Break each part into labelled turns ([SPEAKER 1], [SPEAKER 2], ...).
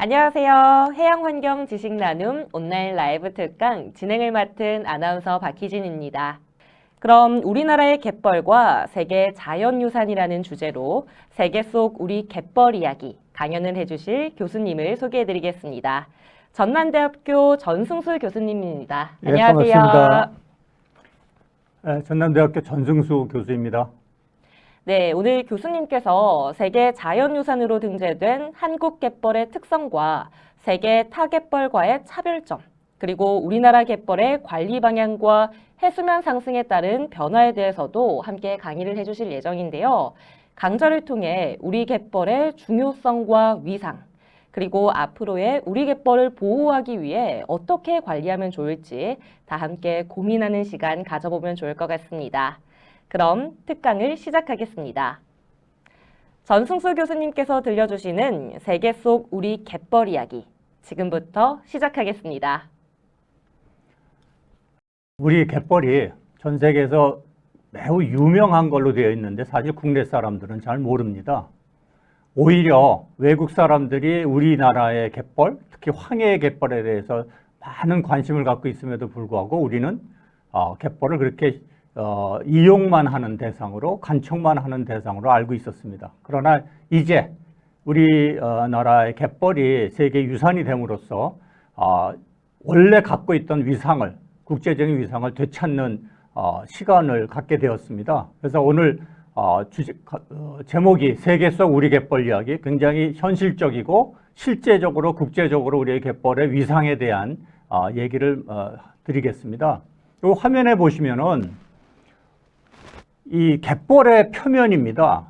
[SPEAKER 1] 안녕하세요. 해양환경 지식나눔 온라인 라이브 특강 진행을 맡은 아나운서 박희진입니다. 그럼 우리나라의 갯벌과 세계 자연유산이라는 주제로 세계 속 우리 갯벌 이야기 강연을 해주실 교수님을 소개해드리겠습니다. 전남대학교 전승수 교수님입니다. 안녕하세요.
[SPEAKER 2] 반갑습니다. 전남대학교 전승수 교수입니다.
[SPEAKER 1] 네, 오늘 교수님께서 세계 자연유산으로 등재된 한국 갯벌의 특성과 세계 타갯벌과의 차별점, 그리고 우리나라 갯벌의 관리 방향과 해수면 상승에 따른 변화에 대해서도 함께 강의를 해주실 예정인데요. 강좌를 통해 우리 갯벌의 중요성과 위상, 그리고 앞으로의 우리 갯벌을 보호하기 위해 어떻게 관리하면 좋을지 다 함께 고민하는 시간 가져보면 좋을 것 같습니다. 그럼 특강을 시작하겠습니다. 전승수 교수님께서 들려주시는 세계 속 우리 갯벌 이야기, 지금부터 시작하겠습니다.
[SPEAKER 2] 우리 갯벌이 전 세계에서 매우 유명한 걸로 되어 있는데 사실 국내 사람들은 잘 모릅니다. 오히려 외국 사람들이 우리나라의 갯벌, 특히 황해의 갯벌에 대해서 많은 관심을 갖고 있음에도 불구하고 우리는 갯벌을 그렇게 이용만 하는 대상으로, 관청만 하는 대상으로 알고 있었습니다. 그러나 이제 우리나라의 갯벌이 세계유산이 됨으로써 원래 갖고 있던 위상을, 국제적인 위상을 되찾는 시간을 갖게 되었습니다. 그래서 오늘 제목이 세계 속 우리 갯벌 이야기, 굉장히 현실적이고 실제적으로 국제적으로 우리의 갯벌의 위상에 대한 얘기를 드리겠습니다. 이 화면에 보시면은 이 갯벌의 표면입니다.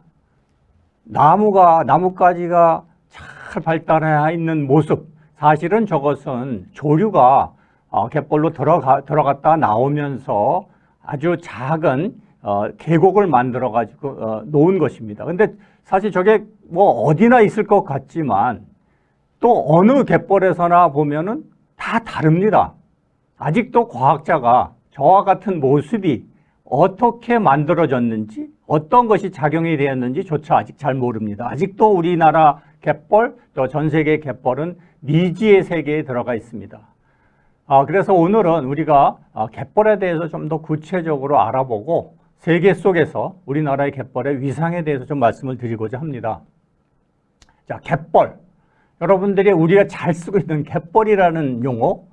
[SPEAKER 2] 나뭇가지가 잘 발달해 있는 모습. 사실은 저것은 조류가 갯벌로 들어갔다 나오면서 아주 작은 계곡을 만들어 가지고 놓은 것입니다. 근데 사실 저게 뭐 어디나 있을 것 같지만 또 어느 갯벌에서나 보면은 다 다릅니다. 아직도 과학자가 저와 같은 모습이 어떻게 만들어졌는지, 어떤 것이 작용이 되었는지조차 아직 잘 모릅니다. 아직도 우리나라 갯벌, 또 전 세계 갯벌은 미지의 세계에 들어가 있습니다. 그래서 오늘은 우리가 갯벌에 대해서 좀 더 구체적으로 알아보고 세계 속에서 우리나라의 갯벌의 위상에 대해서 좀 말씀을 드리고자 합니다. 자, 갯벌. 여러분들이 우리가 잘 쓰고 있는 갯벌이라는 용어,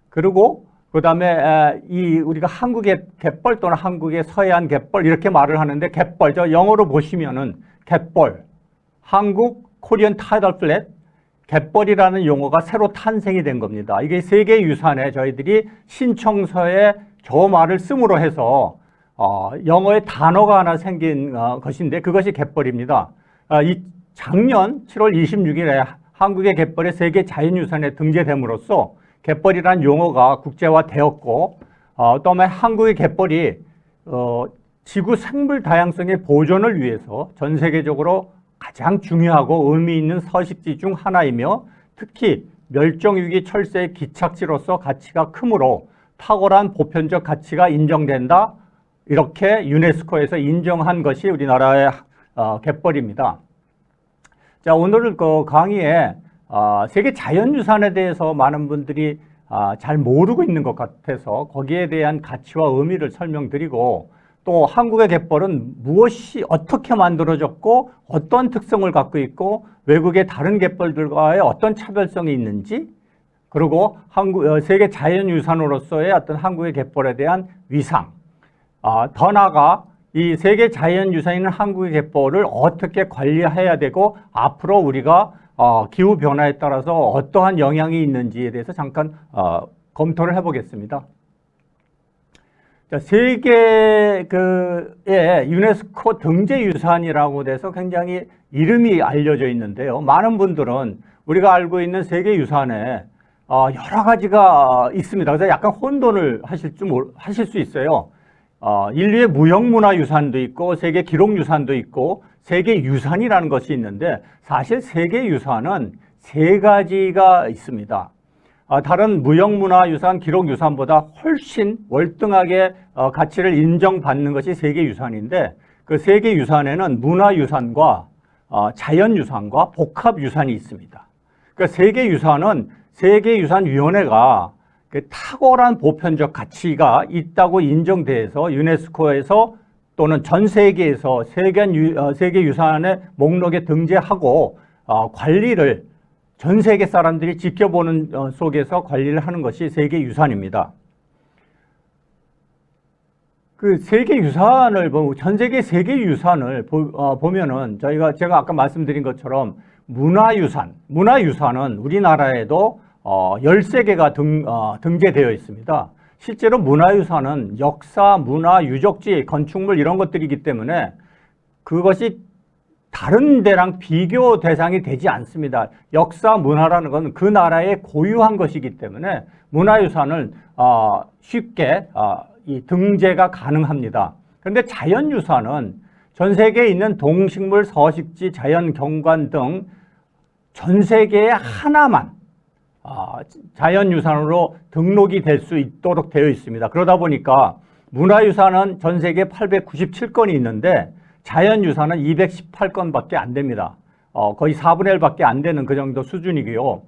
[SPEAKER 2] 그리고 그 다음에 우리가 한국의 갯벌 또는 한국의 서해안 갯벌 이렇게 말을 하는데 갯벌, 저 영어로 보시면은 갯벌, 한국 코리안 타이덜 플랫, 갯벌이라는 용어가 새로 탄생이 된 겁니다. 이게 세계유산에 저희들이 신청서에 저 말을 씀으로 해서 영어의 단어가 하나 생긴 것인데 그것이 갯벌입니다. 이 작년 7월 26일에 한국의 갯벌이 세계 자연유산에 등재됨으로써 갯벌이라는 용어가 국제화되었고 또한 한국의 갯벌이 지구 생물 다양성의 보존을 위해서 전 세계적으로 가장 중요하고 의미 있는 서식지 중 하나이며 특히 멸종위기 철새의 기착지로서 가치가 크므로 탁월한 보편적 가치가 인정된다. 이렇게 유네스코에서 인정한 것이 우리나라의 갯벌입니다. 자, 오늘 그 강의에 세계 자연유산에 대해서 많은 분들이 잘 모르고 있는 것 같아서 거기에 대한 가치와 의미를 설명드리고 또 한국의 갯벌은 무엇이 어떻게 만들어졌고 어떤 특성을 갖고 있고 외국의 다른 갯벌들과의 어떤 차별성이 있는지 그리고 세계 자연유산으로서의 어떤 한국의 갯벌에 대한 위상, 더 나아가 이 세계 자연유산인 한국의 갯벌을 어떻게 관리해야 되고 앞으로 우리가 기후변화에 따라서 어떠한 영향이 있는지에 대해서 잠깐 검토를 해보겠습니다. 자, 세계의 유네스코 등재유산이라고 돼서 굉장히 이름이 알려져 있는데요. 많은 분들은 우리가 알고 있는 세계유산에 여러 가지가 있습니다. 그래서 약간 혼돈을 하실 수 있어요. 인류의 무형문화유산도 있고 세계 기록유산도 있고 세계유산이라는 것이 있는데 사실 세계유산은 세 가지가 있습니다. 다른 무형문화유산, 기록유산보다 훨씬 월등하게 가치를 인정받는 것이 세계유산인데 그 세계유산에는 문화유산과 자연유산과 복합유산이 있습니다. 그러니까 세계유산은 세계유산위원회가 그 탁월한 보편적 가치가 있다고 인정돼서 유네스코에서 또는 전 세계에서 세계유산의 목록에 등재하고 관리를 전 세계 사람들이 지켜보는 속에서 관리를 하는 것이 세계유산입니다. 그 세계유산을 전 세계 세계유산을 보면은 제가 아까 말씀드린 것처럼 문화유산은 우리나라에도 13개가 등재되어 있습니다. 실제로 문화유산은 역사, 문화, 유적지, 건축물 이런 것들이기 때문에 그것이 다른 데랑 비교 대상이 되지 않습니다. 역사, 문화라는 건 그 나라의 고유한 것이기 때문에 문화유산을 쉽게 이 등재가 가능합니다. 그런데 자연유산은 전 세계에 있는 동식물, 서식지, 자연경관 등 전 세계에 하나만 자연유산으로 등록이 될 수 있도록 되어 있습니다. 그러다 보니까 문화유산은 전 세계에 897건이 있는데 자연유산은 218건밖에 안 됩니다. 거의 4분의 1밖에 안 되는 그 정도 수준이고요.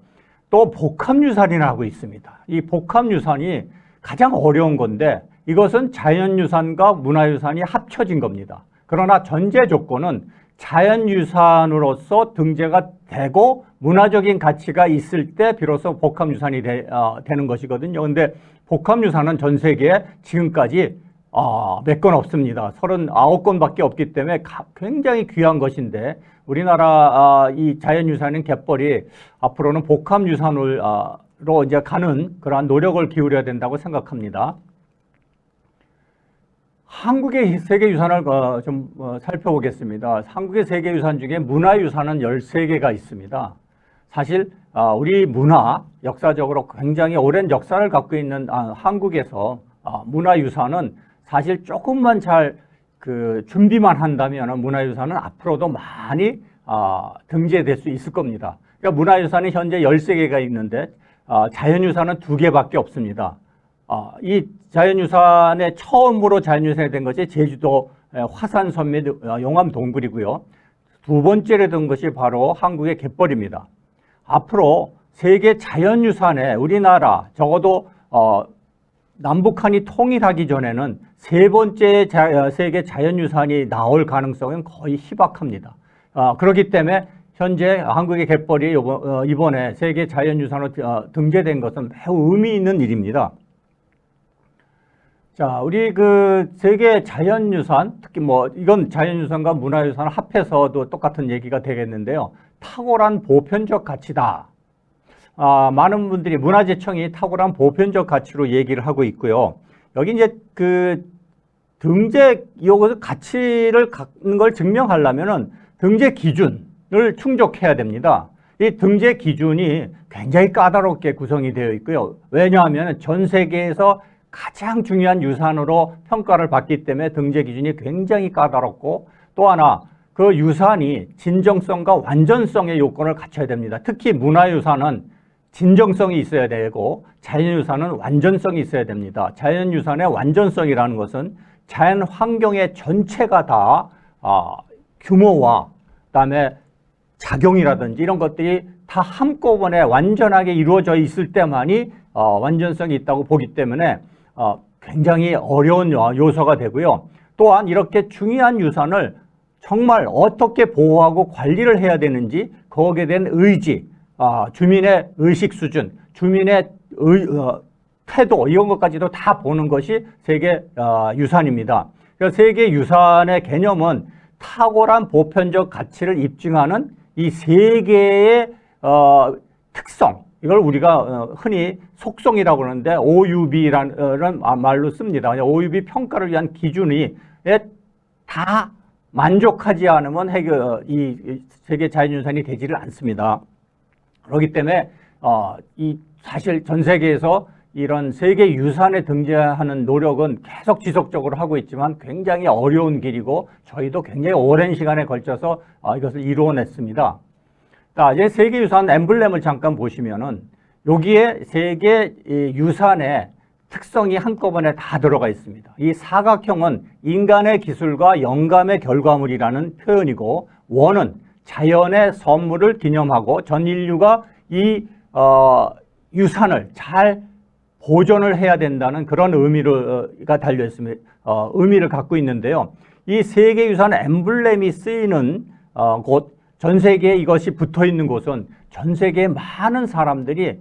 [SPEAKER 2] 또 복합유산이라고 있습니다. 이 복합유산이 가장 어려운 건데 이것은 자연유산과 문화유산이 합쳐진 겁니다. 그러나 전제 조건은 자연유산으로서 등재가 되고 문화적인 가치가 있을 때 비로소 복합유산이 되는 것이거든요. 그런데 복합유산은 전 세계에 지금까지 몇 건 없습니다. 39건밖에 없기 때문에 굉장히 귀한 것인데 우리나라 이 자연유산인 갯벌이 앞으로는 복합유산으로 이제 가는 그러한 노력을 기울여야 된다고 생각합니다. 한국의 세계유산을 좀 살펴보겠습니다. 한국의 세계유산 중에 문화유산은 13개가 있습니다. 사실 우리 문화, 역사적으로 굉장히 오랜 역사를 갖고 있는 한국에서 문화유산은 사실 조금만 잘 준비만 한다면 문화유산은 앞으로도 많이 등재될 수 있을 겁니다. 그러니까 문화유산이 현재 13개가 있는데 자연유산은 2개밖에 없습니다. 이 자연유산에 처음으로 자연유산이 된 것이 제주도 화산섬 및 용암 동굴이고요. 두 번째로 된 것이 바로 한국의 갯벌입니다. 앞으로 세계 자연유산에 우리나라 적어도 남북한이 통일하기 전에는 세 번째 세계 자연유산이 나올 가능성은 거의 희박합니다. 그렇기 때문에 현재 한국의 갯벌이 이번에 세계 자연유산으로 등재된 것은 매우 의미 있는 일입니다. 자, 우리 세계 자연유산, 특히 이건 자연유산과 문화유산을 합해서도 똑같은 얘기가 되겠는데요. 탁월한 보편적 가치다. 많은 분들이 문화재청이 탁월한 보편적 가치로 얘기를 하고 있고요. 여기 이제 등재 가치를 갖는 걸 증명하려면은 등재 기준을 충족해야 됩니다. 이 등재 기준이 굉장히 까다롭게 구성이 되어 있고요. 왜냐하면 전 세계에서 가장 중요한 유산으로 평가를 받기 때문에 등재 기준이 굉장히 까다롭고 또 하나 그 유산이 진정성과 완전성의 요건을 갖춰야 됩니다. 특히 문화유산은 진정성이 있어야 되고 자연유산은 완전성이 있어야 됩니다. 자연유산의 완전성이라는 것은 자연 환경의 전체가 다 규모와 그다음에 작용이라든지 이런 것들이 다 한꺼번에 완전하게 이루어져 있을 때만이 완전성이 있다고 보기 때문에 굉장히 어려운 요소가 되고요. 또한 이렇게 중요한 유산을 정말 어떻게 보호하고 관리를 해야 되는지 거기에 대한 의지, 주민의 의식 수준, 주민의 태도 이런 것까지도 다 보는 것이 세계 유산입니다. 그래서 세계 유산의 개념은 탁월한 보편적 가치를 입증하는 이 세 개의 특성, 이걸 우리가 흔히 속성이라고 하는데 OUB라는 말로 씁니다. OUB 평가를 위한 기준이 다 만족하지 않으면 이 세계 자연유산이 되지를 않습니다. 그렇기 때문에 사실 전 세계에서 이런 세계 유산에 등재하는 노력은 계속 지속적으로 하고 있지만 굉장히 어려운 길이고 저희도 굉장히 오랜 시간에 걸쳐서 이것을 이루어냈습니다. 자, 이제 세계 유산 엠블렘을 잠깐 보시면은 여기에 세계 유산의 특성이 한꺼번에 다 들어가 있습니다. 이 사각형은 인간의 기술과 영감의 결과물이라는 표현이고 원은 자연의 선물을 기념하고 전 인류가 이 유산을 잘 보존을 해야 된다는 그런 의미가 달려 있습니다. 의미를 갖고 있는데요. 이 세계유산 엠블렘이 쓰이는 곳, 전 세계에 이것이 붙어 있는 곳은 전 세계의 많은 사람들이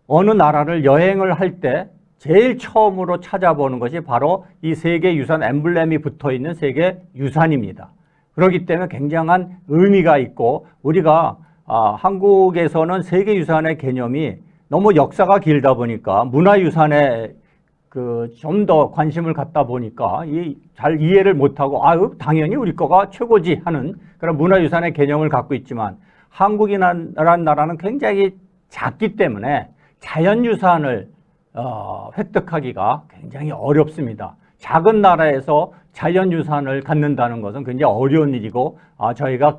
[SPEAKER 2] 어느 나라를 여행을 할 때 제일 처음으로 찾아보는 것이 바로 이 세계유산 엠블렘이 붙어 있는 세계유산입니다. 그렇기 때문에 굉장한 의미가 있고, 우리가 한국에서는 세계유산의 개념이 너무 역사가 길다 보니까 문화유산에 좀 더 관심을 갖다 보니까 잘 이해를 못하고 당연히 우리 거가 최고지 하는 그런 문화유산의 개념을 갖고 있지만, 한국이라는 나라는 굉장히 작기 때문에 자연유산을 획득하기가 굉장히 어렵습니다. 작은 나라에서 자연유산을 갖는다는 것은 굉장히 어려운 일이고, 저희가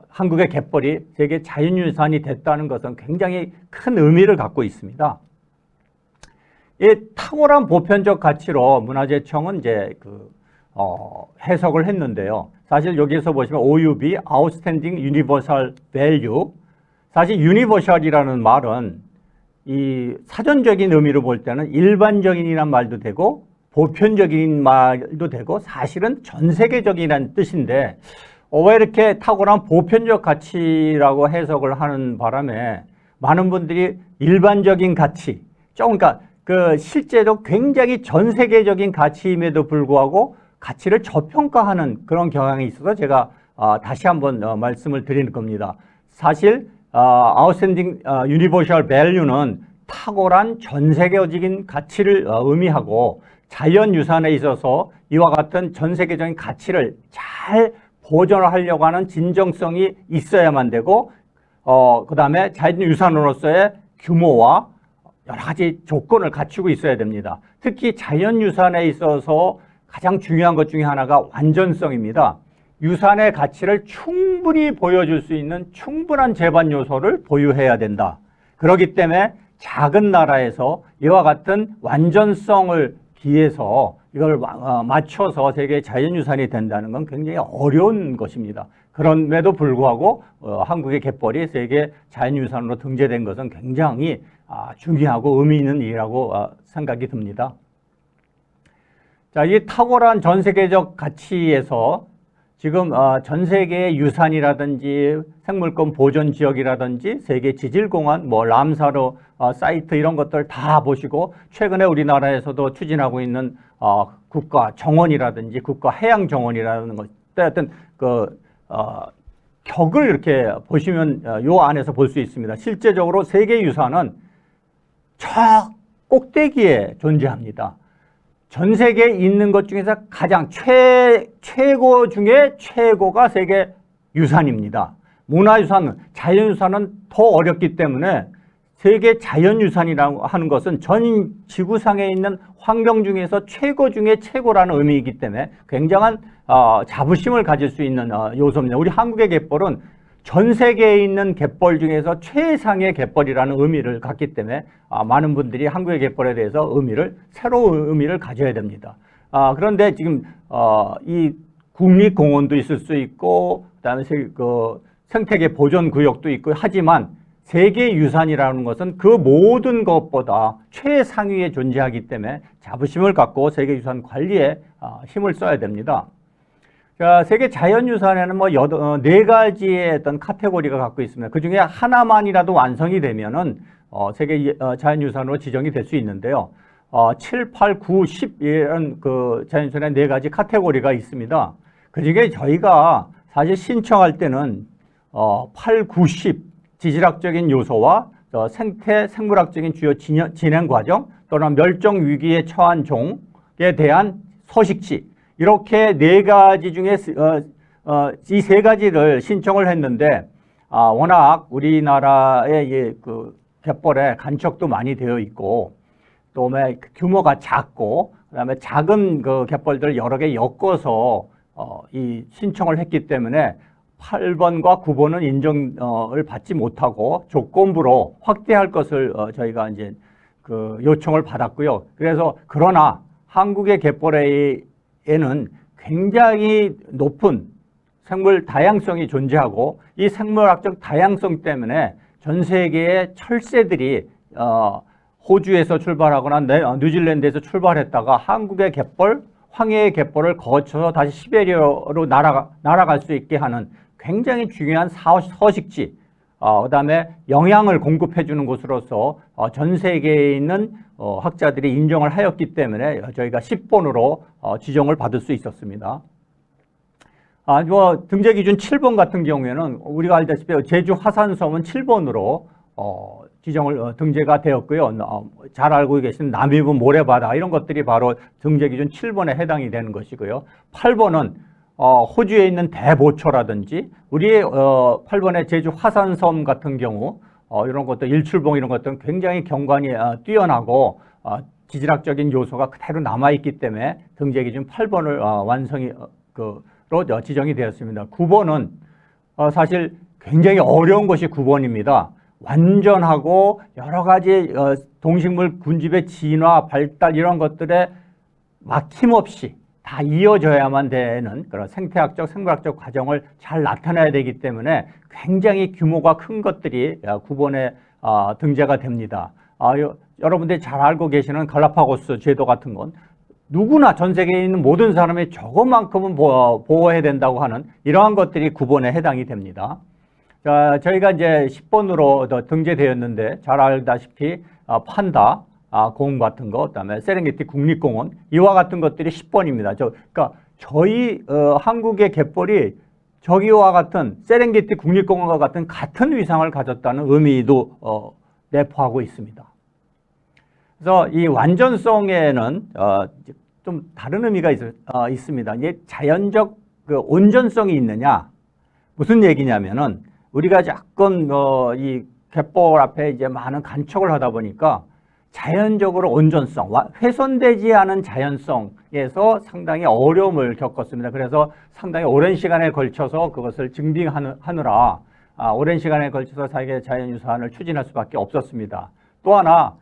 [SPEAKER 2] 한국의 갯벌이 세계 자연유산이 됐다는 것은 굉장히 큰 의미를 갖고 있습니다. 이 탁월한 보편적 가치로 문화재청은 이제 해석을 했는데요. 사실 여기서 보시면 OUV, Outstanding Universal Value. 사실 Universal이라는 말은 이 사전적인 의미로 볼 때는 일반적인이란 말도 되고 보편적인 말도 되고 사실은 전 세계적이라는 뜻인데, 왜 이렇게 탁월한 보편적 가치라고 해석을 하는 바람에 많은 분들이 일반적인 가치, 그러니까 실제로 굉장히 전 세계적인 가치임에도 불구하고 가치를 저평가하는 그런 경향이 있어서 제가 다시 한번 말씀을 드리는 겁니다. 사실 Outstanding Universal Value는 탁월한 전 세계적인 가치를 의미하고, 자연유산에 있어서 이와 같은 전 세계적인 가치를 잘 보존하려고 하는 진정성이 있어야만 되고, 그 다음에 자연유산으로서의 규모와 여러 가지 조건을 갖추고 있어야 됩니다. 특히 자연유산에 있어서 가장 중요한 것 중에 하나가 완전성입니다. 유산의 가치를 충분히 보여줄 수 있는 충분한 제반 요소를 보유해야 된다. 그렇기 때문에 작은 나라에서 이와 같은 완전성을 기해서 이걸 맞춰서 세계 자연유산이 된다는 건 굉장히 어려운 것입니다. 그럼에도 불구하고 한국의 갯벌이 세계 자연유산으로 등재된 것은 굉장히 중요하고 의미 있는 일이라고 생각이 듭니다. 자, 이 탁월한 전 세계적 가치에서 지금 전 세계의 유산이라든지 생물권 보존 지역이라든지 세계 지질공원, 람사르 사이트 이런 것들 다 보시고, 최근에 우리나라에서도 추진하고 있는 국가 정원이라든지 국가 해양 정원이라는 것, 하여튼 격을 이렇게 보시면 요 안에서 볼 수 있습니다. 실제적으로 세계 유산은 저 꼭대기에 존재합니다. 전 세계에 있는 것 중에서 가장 최고 중에 최고가 세계 유산입니다. 문화유산은, 자연유산은 더 어렵기 때문에 세계 자연유산이라고 하는 것은 전 지구상에 있는 환경 중에서 최고 중에 최고라는 의미이기 때문에 굉장한 자부심을 가질 수 있는 요소입니다. 우리 한국의 갯벌은 전 세계에 있는 갯벌 중에서 최상의 갯벌이라는 의미를 갖기 때문에 많은 분들이 한국의 갯벌에 대해서 새로운 의미를 가져야 됩니다. 그런데 지금 이 국립공원도 있을 수 있고, 그다음에 생태계 보존구역도 있고 하지만 세계유산이라는 것은 그 모든 것보다 최상위에 존재하기 때문에 자부심을 갖고 세계유산 관리에 힘을 써야 됩니다. 자, 세계 자연유산에는 4가지의 어떤 카테고리가 갖고 있습니다. 그 중에 하나만이라도 완성이 되면은 세계 자연유산으로 지정이 될 수 있는데요. 7, 8, 9, 10 이런 자연유산의 4가지 카테고리가 있습니다. 그 중에 저희가 사실 신청할 때는 8, 9, 10 지질학적인 요소와 생물학적인 주요 진행 과정 또는 멸종 위기에 처한 종에 대한 서식지, 이렇게 4가지 중에 이 3가지를 신청을 했는데, 워낙 우리나라의 갯벌에 간척도 많이 되어 있고, 또 규모가 작고, 그다음에 작은 갯벌들 여러 개 엮어서 이 신청을 했기 때문에 8번과 9번은 인정을 받지 못하고 조건부로 확대할 것을 저희가 이제 요청을 받았고요. 그래서 그러나 한국의 갯벌에는 굉장히 높은 생물 다양성이 존재하고, 이 생물학적 다양성 때문에 전 세계의 철새들이 호주에서 출발하거나 뉴질랜드에서 출발했다가 한국의 갯벌, 황해의 갯벌을 거쳐서 다시 시베리아로 날아갈 수 있게 하는 굉장히 중요한 서식지, 그다음에 영양을 공급해 주는 곳으로서 전 세계에 있는 학자들이 인정을 하였기 때문에 저희가 10번으로 지정을 받을 수 있었습니다. 등재 기준 7번 같은 경우에는 우리가 알다시피 제주 화산섬은 7번으로 지정을 등재가 되었고요. 잘 알고 계신 남이분 모래바다 이런 것들이 바로 등재 기준 7번에 해당이 되는 것이고요. 8번은 호주에 있는 대보초라든지 우리의 8번의 제주 화산섬 같은 경우 이런 것도 일출봉 이런 것들은 굉장히 경관이 뛰어나고 지질학적인 요소가 그대로 남아있기 때문에 등재 기준 8번을 로 지정이 되었습니다. 9번은 사실 굉장히 어려운 것이 9번입니다. 완전하고 여러 가지 동식물 군집의 진화, 발달 이런 것들에 막힘없이 다 이어져야만 되는 그런 생태학적, 생물학적 과정을 잘 나타내야 되기 때문에 굉장히 규모가 큰 것들이 9번에 등재가 됩니다. 여러분들이 잘 알고 계시는 갈라파고스 제도 같은 건 누구나 전 세계에 있는 모든 사람이 저것만큼은 보호해야 된다고 하는 이러한 것들이 9번에 해당이 됩니다. 저희가 이제 10번으로 등재되었는데 잘 알다시피 판다, 공 같은 거, 그다음에 세렝게티 국립공원 이와 같은 것들이 10번입니다. 그러니까 저희 한국의 갯벌이 저기와 같은 세렝게티 국립공원과 같은 위상을 가졌다는 의미도 내포하고 있습니다. 그래서 이 완전성에는 좀 다른 의미가 있습니다. 이게 자연적 온전성이 있느냐 무슨 얘기냐면은 우리가 자꾸 이 갯벌 앞에 이제 많은 간척을 하다 보니까 자연적으로 온전성, 훼손되지 않은 자연성에서 상당히 어려움을 겪었습니다. 그래서 상당히 오랜 시간에 걸쳐서 그것을 증빙하느라 오랜 시간에 걸쳐서 세계 자연유산을 추진할 수밖에 없었습니다. 또 하나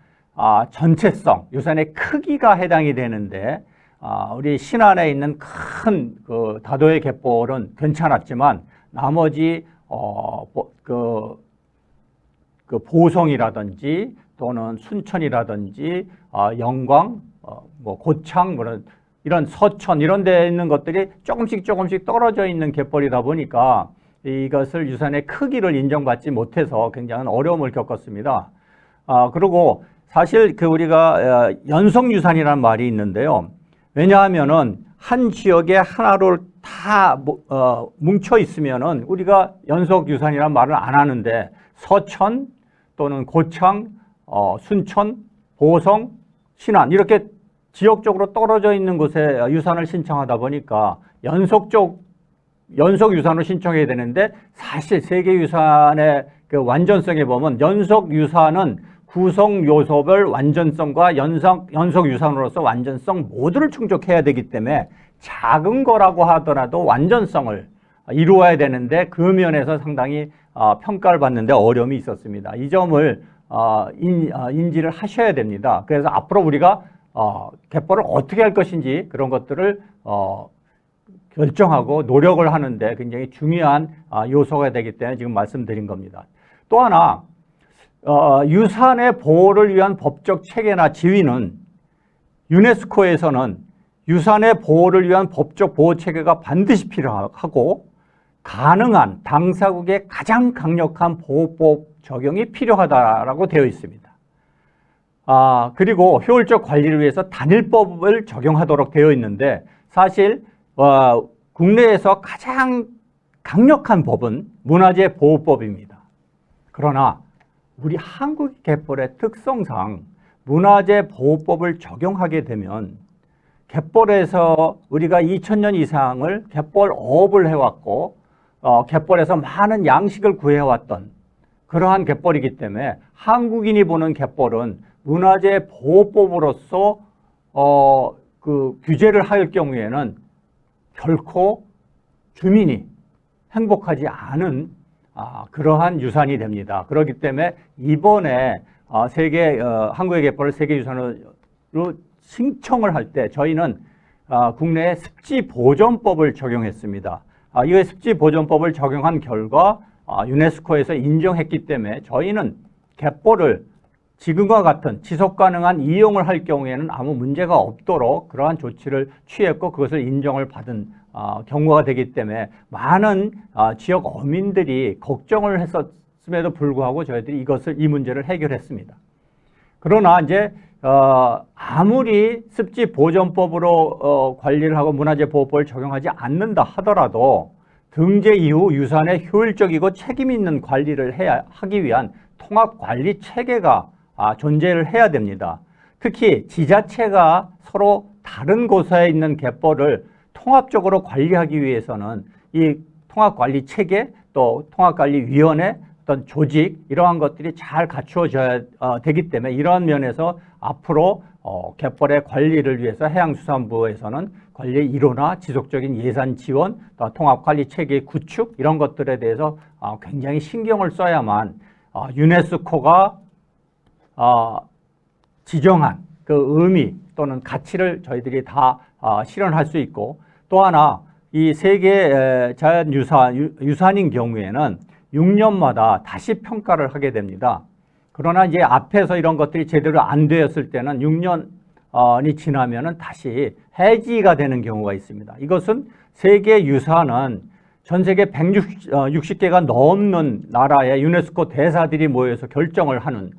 [SPEAKER 2] 전체성, 유산의 크기가 해당이 되는데 우리 신안에 있는 큰 다도해 갯벌은 괜찮았지만 나머지 보성이라든지 또는 순천이라든지 영광, 고창 이런 서천 이런 데 있는 것들이 조금씩 떨어져 있는 갯벌이다 보니까 이것을 유산의 크기를 인정받지 못해서 굉장한 어려움을 겪었습니다. 그리고 사실 우리가 연속유산이라는 말이 있는데요. 왜냐하면은 한 지역에 하나로 다 뭉쳐 있으면은 우리가 연속유산이라는 말을 안 하는데 서천 또는 고창, 순천, 보성, 신안 이렇게 지역적으로 떨어져 있는 곳에 유산을 신청하다 보니까 연속유산을 신청해야 되는데 사실 세계유산의 완전성에 보면 연속유산은 구성 요소별 완전성과 연속유산으로서 완전성 모두를 충족해야 되기 때문에 작은 거라고 하더라도 완전성을 이루어야 되는데 그 면에서 상당히 평가를 받는데 어려움이 있었습니다. 이 점을 인지를 하셔야 됩니다. 그래서 앞으로 우리가 갯벌을 어떻게 할 것인지 그런 것들을 결정하고 노력을 하는데 굉장히 중요한 요소가 되기 때문에 지금 말씀드린 겁니다. 또 하나 유산의 보호를 위한 법적 체계나 지위는 유네스코에서는 유산의 보호를 위한 법적 보호 체계가 반드시 필요하고 가능한 당사국의 가장 강력한 보호법 적용이 필요하다라고 되어 있습니다. 그리고 효율적 관리를 위해서 단일법을 적용하도록 되어 있는데 사실 국내에서 가장 강력한 법은 문화재 보호법입니다. 그러나 우리 한국 갯벌의 특성상 문화재 보호법을 적용하게 되면 갯벌에서 우리가 2000년 이상을 갯벌 어업을 해왔고 갯벌에서 많은 양식을 구해왔던 그러한 갯벌이기 때문에 한국인이 보는 갯벌은 문화재 보호법으로서 규제를 할 경우에는 결코 주민이 행복하지 않은 그러한 유산이 됩니다. 그렇기 때문에 이번에 한국의 갯벌을 세계유산으로 신청을 할 때 저희는 국내에 습지보존법을 적용했습니다. 이 습지보존법을 적용한 결과 유네스코에서 인정했기 때문에 저희는 갯벌을 지금과 같은 지속 가능한 이용을 할 경우에는 아무 문제가 없도록 그러한 조치를 취했고 그것을 인정을 받은 경우가 되기 때문에 많은 지역 어민들이 걱정을 했었음에도 불구하고 저희들이 이 문제를 해결했습니다. 그러나 이제 아무리 습지보전법으로 관리를 하고 문화재보호법을 적용하지 않는다 하더라도 등재 이후 유산의 효율적이고 책임 있는 관리를 하기 위한 통합관리 체계가 존재를 해야 됩니다. 특히 지자체가 서로 다른 곳에 있는 갯벌을 통합적으로 관리하기 위해서는 이 통합관리 체계 또 통합관리위원회 어떤 조직 이러한 것들이 잘 갖추어져야 되기 때문에 이러한 면에서 앞으로 갯벌의 관리를 위해서 해양수산부에서는 관리 이론화, 지속적인 예산 지원, 또 통합관리 체계 구축 이런 것들에 대해서 굉장히 신경을 써야만 유네스코가 지정한 그 의미 또는 가치를 저희들이 다 실현할 수 있고 또 하나 이 세계 자연유산인 경우에는 6년마다 다시 평가를 하게 됩니다. 그러나 이제 앞에서 이런 것들이 제대로 안 되었을 때는 6년이 지나면은 다시 해지가 되는 경우가 있습니다. 이것은 세계 유산은 전 세계 160개가 넘는 나라의 유네스코 대사들이 모여서 결정을 하는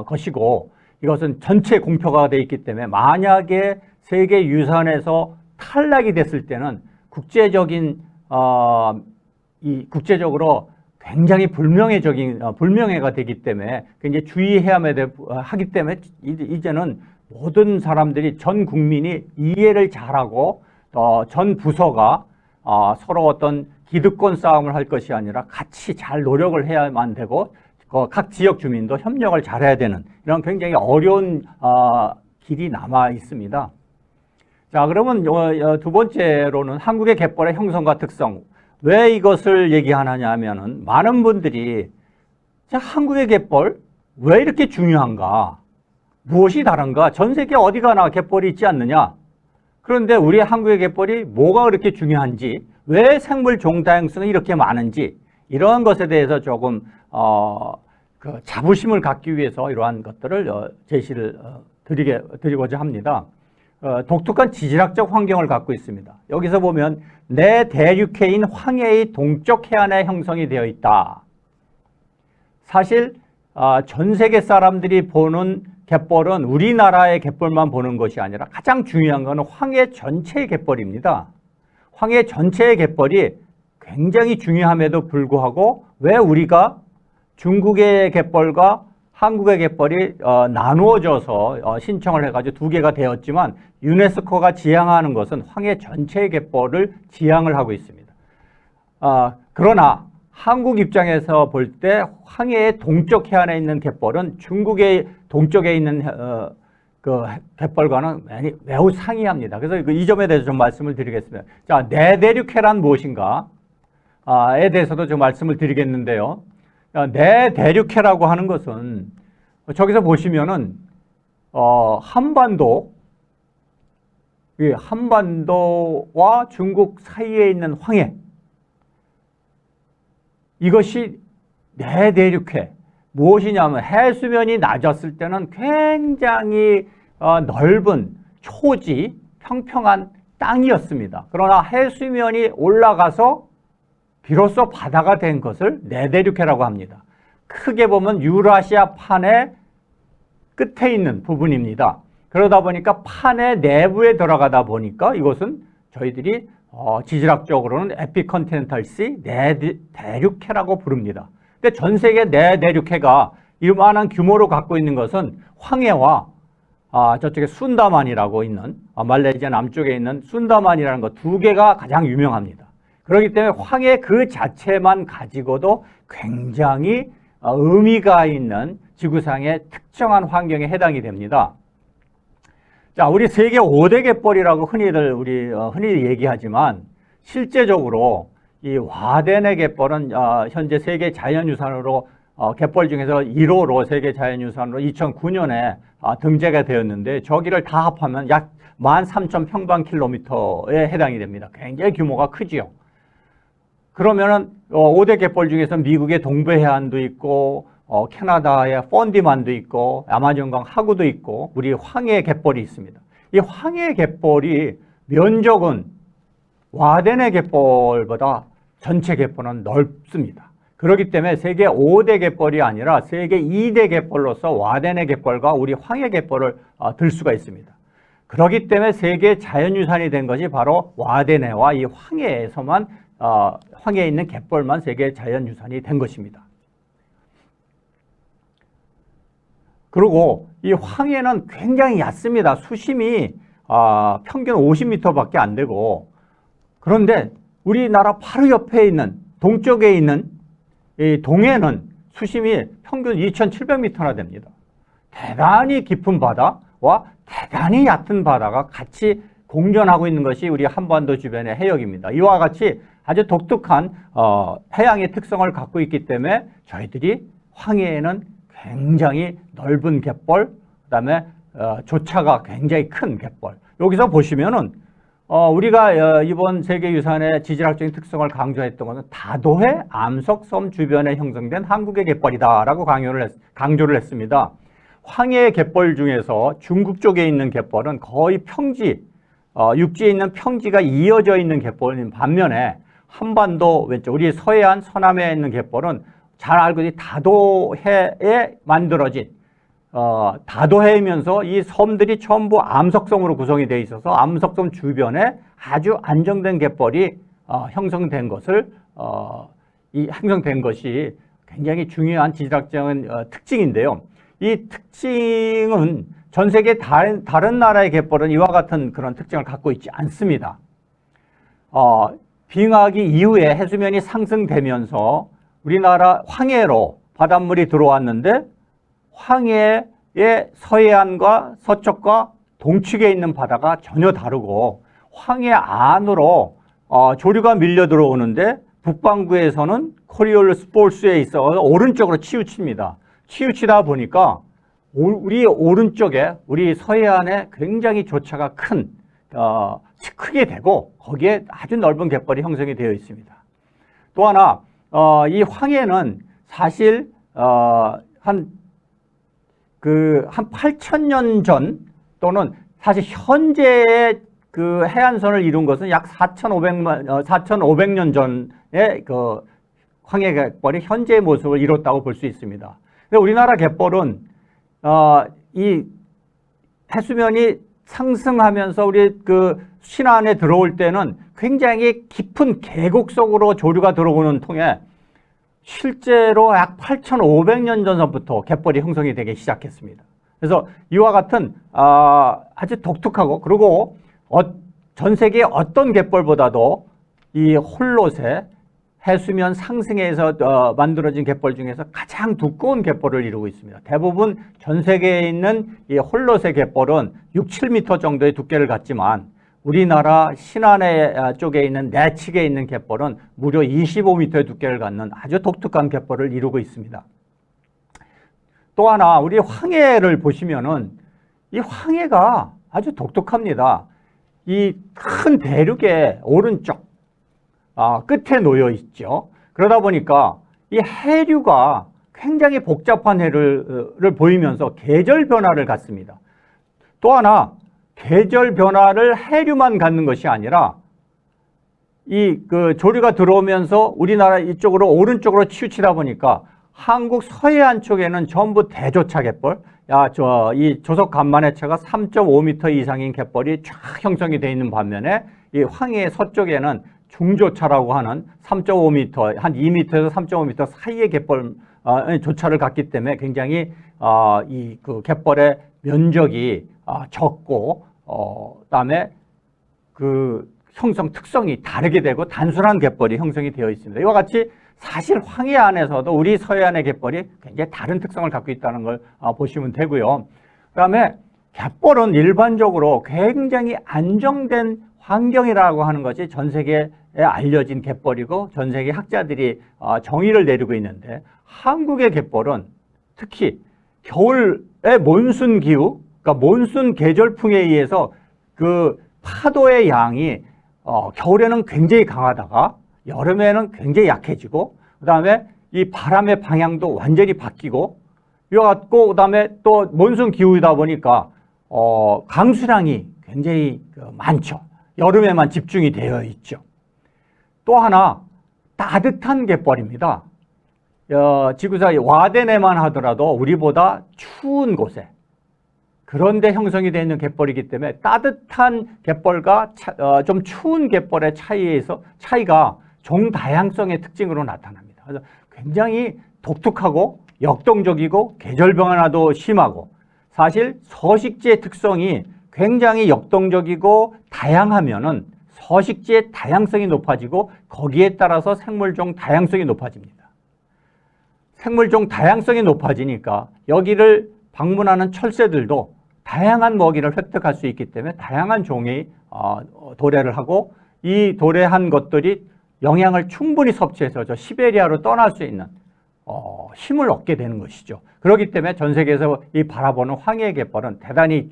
[SPEAKER 2] 것이고 이것은 전체 공표가 되어 있기 때문에 만약에 세계 유산에서 탈락이 됐을 때는 국제적으로 굉장히 불명예가 되기 때문에 굉장히 주의해야 하기 때문에 이제는 모든 사람들이 전 국민이 이해를 잘하고 전 부서가 서로 어떤 기득권 싸움을 할 것이 아니라 같이 잘 노력을 해야만 되고 각 지역 주민도 협력을 잘해야 되는 이런 굉장히 어려운 길이 남아 있습니다. 자, 그러면 두 번째로는 한국의 갯벌의 형성과 특성. 왜 이것을 얘기하느냐 하면은 많은 분들이 자, 한국의 갯벌 왜 이렇게 중요한가? 무엇이 다른가? 전 세계 어디 가나 갯벌이 있지 않느냐? 그런데 우리 한국의 갯벌이 뭐가 그렇게 중요한지, 왜 생물 종다양성이 이렇게 많은지 이러한 것에 대해서 조금 그 자부심을 갖기 위해서 이러한 것들을 제시를 드리고자 합니다. 독특한 지질학적 환경을 갖고 있습니다. 여기서 보면 내 대륙해인 황해의 동쪽 해안에 형성이 되어 있다. 사실 전 세계 사람들이 보는 갯벌은 우리나라의 갯벌만 보는 것이 아니라 가장 중요한 것은 황해 전체의 갯벌입니다. 황해 전체의 갯벌이 굉장히 중요함에도 불구하고 왜 우리가 중국의 갯벌과 한국의 갯벌이 나누어져서 신청을 해가지고 두 개가 되었지만 유네스코가 지향하는 것은 황해 전체의 갯벌을 지향을 하고 있습니다. 그러나 한국 입장에서 볼 때 황해의 동쪽 해안에 있는 갯벌은 중국의 동쪽에 있는 그 갯벌과는 매우 상이합니다. 그래서 이 점에 대해서 좀 말씀을 드리겠습니다. 자, 내대륙해란 무엇인가? 에 대해서도 좀 말씀을 드리겠는데요. 내대륙해라고 하는 것은 저기서 보시면은 한반도와 중국 사이에 있는 황해 이것이 내대륙해 무엇이냐면 해수면이 낮았을 때는 굉장히 넓은 초지 평평한 땅이었습니다. 그러나 해수면이 올라가서 비로소 바다가 된 것을 내대륙해라고 합니다. 크게 보면 유라시아 판의 끝에 있는 부분입니다. 그러다 보니까 판의 내부에 들어가다 보니까 이것은 저희들이 지질학적으로는 에피컨티넨탈시 내대륙해라고 부릅니다. 근데 전 세계 내대륙해가 이만한 규모로 갖고 있는 것은 황해와 저쪽에 순다만이라고 있는 말레이시아 남쪽에 있는 순다만이라는 것 두 개가 가장 유명합니다. 그렇기 때문에 황해 그 자체만 가지고도 굉장히 의미가 있는 지구상의 특정한 환경에 해당이 됩니다. 자, 우리 세계 5대 갯벌이라고 흔히 얘기하지만 실제적으로 이 와덴의 갯벌은 현재 세계 자연유산으로 갯벌 중에서 1호로 세계 자연유산으로 2009년에 등재가 되었는데 저기를 다 합하면 약 13,000평방킬로미터에 해당이 됩니다. 굉장히 규모가 크지요. 그러면은 5대 갯벌 중에서 미국의 동부 해안도 있고 캐나다의 펀디만도 있고 아마존강 하구도 있고 우리 황해 갯벌이 있습니다. 이 황해 갯벌이 면적은 와데네 갯벌보다 전체 갯벌은 넓습니다. 그렇기 때문에 세계 5대 갯벌이 아니라 세계 2대 갯벌로서 와데네 갯벌과 우리 황해 갯벌을 들 수가 있습니다. 그렇기 때문에 세계 자연유산이 된 것이 바로 와데네와 이 황해에서만 황해에 있는 갯벌만 세계 자연유산이 된 것입니다. 그리고 이 황해는 굉장히 얕습니다. 수심이 평균 50m밖에 안 되고, 그런데 우리나라 바로 옆에 있는 동쪽에 있는 이 동해는 수심이 평균 2,700m나 됩니다. 대단히 깊은 바다와 대단히 얕은 바다가 같이 공존하고 있는 것이 우리 한반도 주변의 해역입니다. 이와 같이 아주 독특한 해양의 특성을 갖고 있기 때문에 저희들이 황해에는 굉장히 넓은 갯벌, 그다음에 조차가 굉장히 큰 갯벌. 여기서 보시면은 우리가 이번 세계유산의 지질학적인 특성을 강조했던 것은 다도해 암석섬 주변에 형성된 한국의 갯벌이다라고 강조를 했습니다. 황해 갯벌 중에서 중국 쪽에 있는 갯벌은 거의 평지, 육지에 있는 평지가 이어져 있는 갯벌인 반면에 한반도 왼쪽 우리 서해안 서남해에 있는 갯벌은 잘 알고 있는 다도해에 만들어진 다도해이면서 이 섬들이 전부 암석섬으로 구성이 되어 있어서 암석섬 주변에 아주 안정된 갯벌이 형성된 것이 굉장히 중요한 지질학적인 특징인데요. 이 특징은 전 세계 다른 나라의 갯벌은 이와 같은 그런 특징을 갖고 있지 않습니다. 빙하기 이후에 해수면이 상승되면서 우리나라 황해로 바닷물이 들어왔는데 황해의 서해안과 서쪽과 동측에 있는 바다가 전혀 다르고 황해 안으로 조류가 밀려 들어오는데 북반구에서는 코리올루스 폴스에 있어 오른쪽으로 치우칩니다. 치우치다 보니까 우리 오른쪽에 우리 서해안에 굉장히 조차가 크게 되고 거기에 아주 넓은 갯벌이 형성이 되어 있습니다. 또 하나 이 황해는 사실 한 8,000년 전 또는 사실 현재의 그 해안선을 이룬 것은 약 4,500년 전에 그 황해 갯벌이 현재의 모습을 이뤘다고 볼 수 있습니다. 근데 우리나라 갯벌은 이 해수면이 상승하면서 우리 그 신안에 들어올 때는 굉장히 깊은 계곡 속으로 조류가 들어오는 통에 실제로 약 8,500년 전부터 갯벌이 형성이 되기 시작했습니다. 그래서 이와 같은 아주 독특하고 그리고 전 세계 어떤 갯벌보다도 이 홀롯의 해수면 상승에서 만들어진 갯벌 중에서 가장 두꺼운 갯벌을 이루고 있습니다. 대부분 전 세계에 있는 이 홀롯의 갯벌은 6, 7m 정도의 두께를 갖지만 우리나라 신안해 쪽에 있는 내측에 있는 갯벌은 무려 25m의 두께를 갖는 아주 독특한 갯벌을 이루고 있습니다. 또 하나 우리 황해를 보시면은 이 황해가 아주 독특합니다. 이 큰 대륙의 오른쪽 끝에 놓여 있죠. 그러다 보니까 이 해류가 굉장히 복잡한 해를 보이면서 계절 변화를 갖습니다. 또 하나 계절 변화를 해류만 갖는 것이 아니라 이 조류가 들어오면서 우리나라 이쪽으로 오른쪽으로 치우치다 보니까 한국 서해안 쪽에는 전부 대조차 갯벌, 이 조석 간만해차가 3.5m 이상인 갯벌이 쫙 형성이 되어 있는 반면에 이 황해 서쪽에는 중조차라고 하는 3.5m, 한 2m에서 3.5m 사이의 갯벌 조차를 갖기 때문에 굉장히 이 갯벌의 면적이 적고 그다음에 그 형성 특성이 다르게 되고 단순한 갯벌이 형성이 되어 있습니다. 이와 같이 사실 황해 안에서도 우리 서해안의 갯벌이 굉장히 다른 특성을 갖고 있다는 걸 보시면 되고요. 그다음에 갯벌은 일반적으로 굉장히 안정된 환경이라고 하는 것이 전 세계에 알려진 갯벌이고 전 세계 학자들이 정의를 내리고 있는데 한국의 갯벌은 특히 겨울의 몬순 기후, 그러니까 몬순 계절풍에 의해서 그 파도의 양이 겨울에는 굉장히 강하다가 여름에는 굉장히 약해지고 그다음에 이 바람의 방향도 완전히 바뀌고 이와 같고 그다음에 또 몬순 기후이다 보니까 강수량이 굉장히 많죠. 여름에만 집중이 되어 있죠. 또 하나 따뜻한 갯벌입니다. 지구상의 와대내만 하더라도 우리보다 추운 곳에 그런 데 형성이 되어 있는 갯벌이기 때문에 따뜻한 갯벌과 좀 추운 갯벌의 차이가 종 다양성의 특징으로 나타납니다. 그래서 굉장히 독특하고 역동적이고 계절 변화도 심하고 사실 서식지의 특성이 굉장히 역동적이고 다양하면은 서식지의 다양성이 높아지고 거기에 따라서 생물종 다양성이 높아집니다. 생물종 다양성이 높아지니까 여기를 방문하는 철새들도 다양한 먹이를 획득할 수 있기 때문에 다양한 종의 도래를 하고 이 도래한 것들이 영양을 충분히 섭취해서 저 시베리아로 떠날 수 있는 힘을 얻게 되는 것이죠. 그렇기 때문에 전 세계에서 이 바라보는 황해 갯벌은 대단히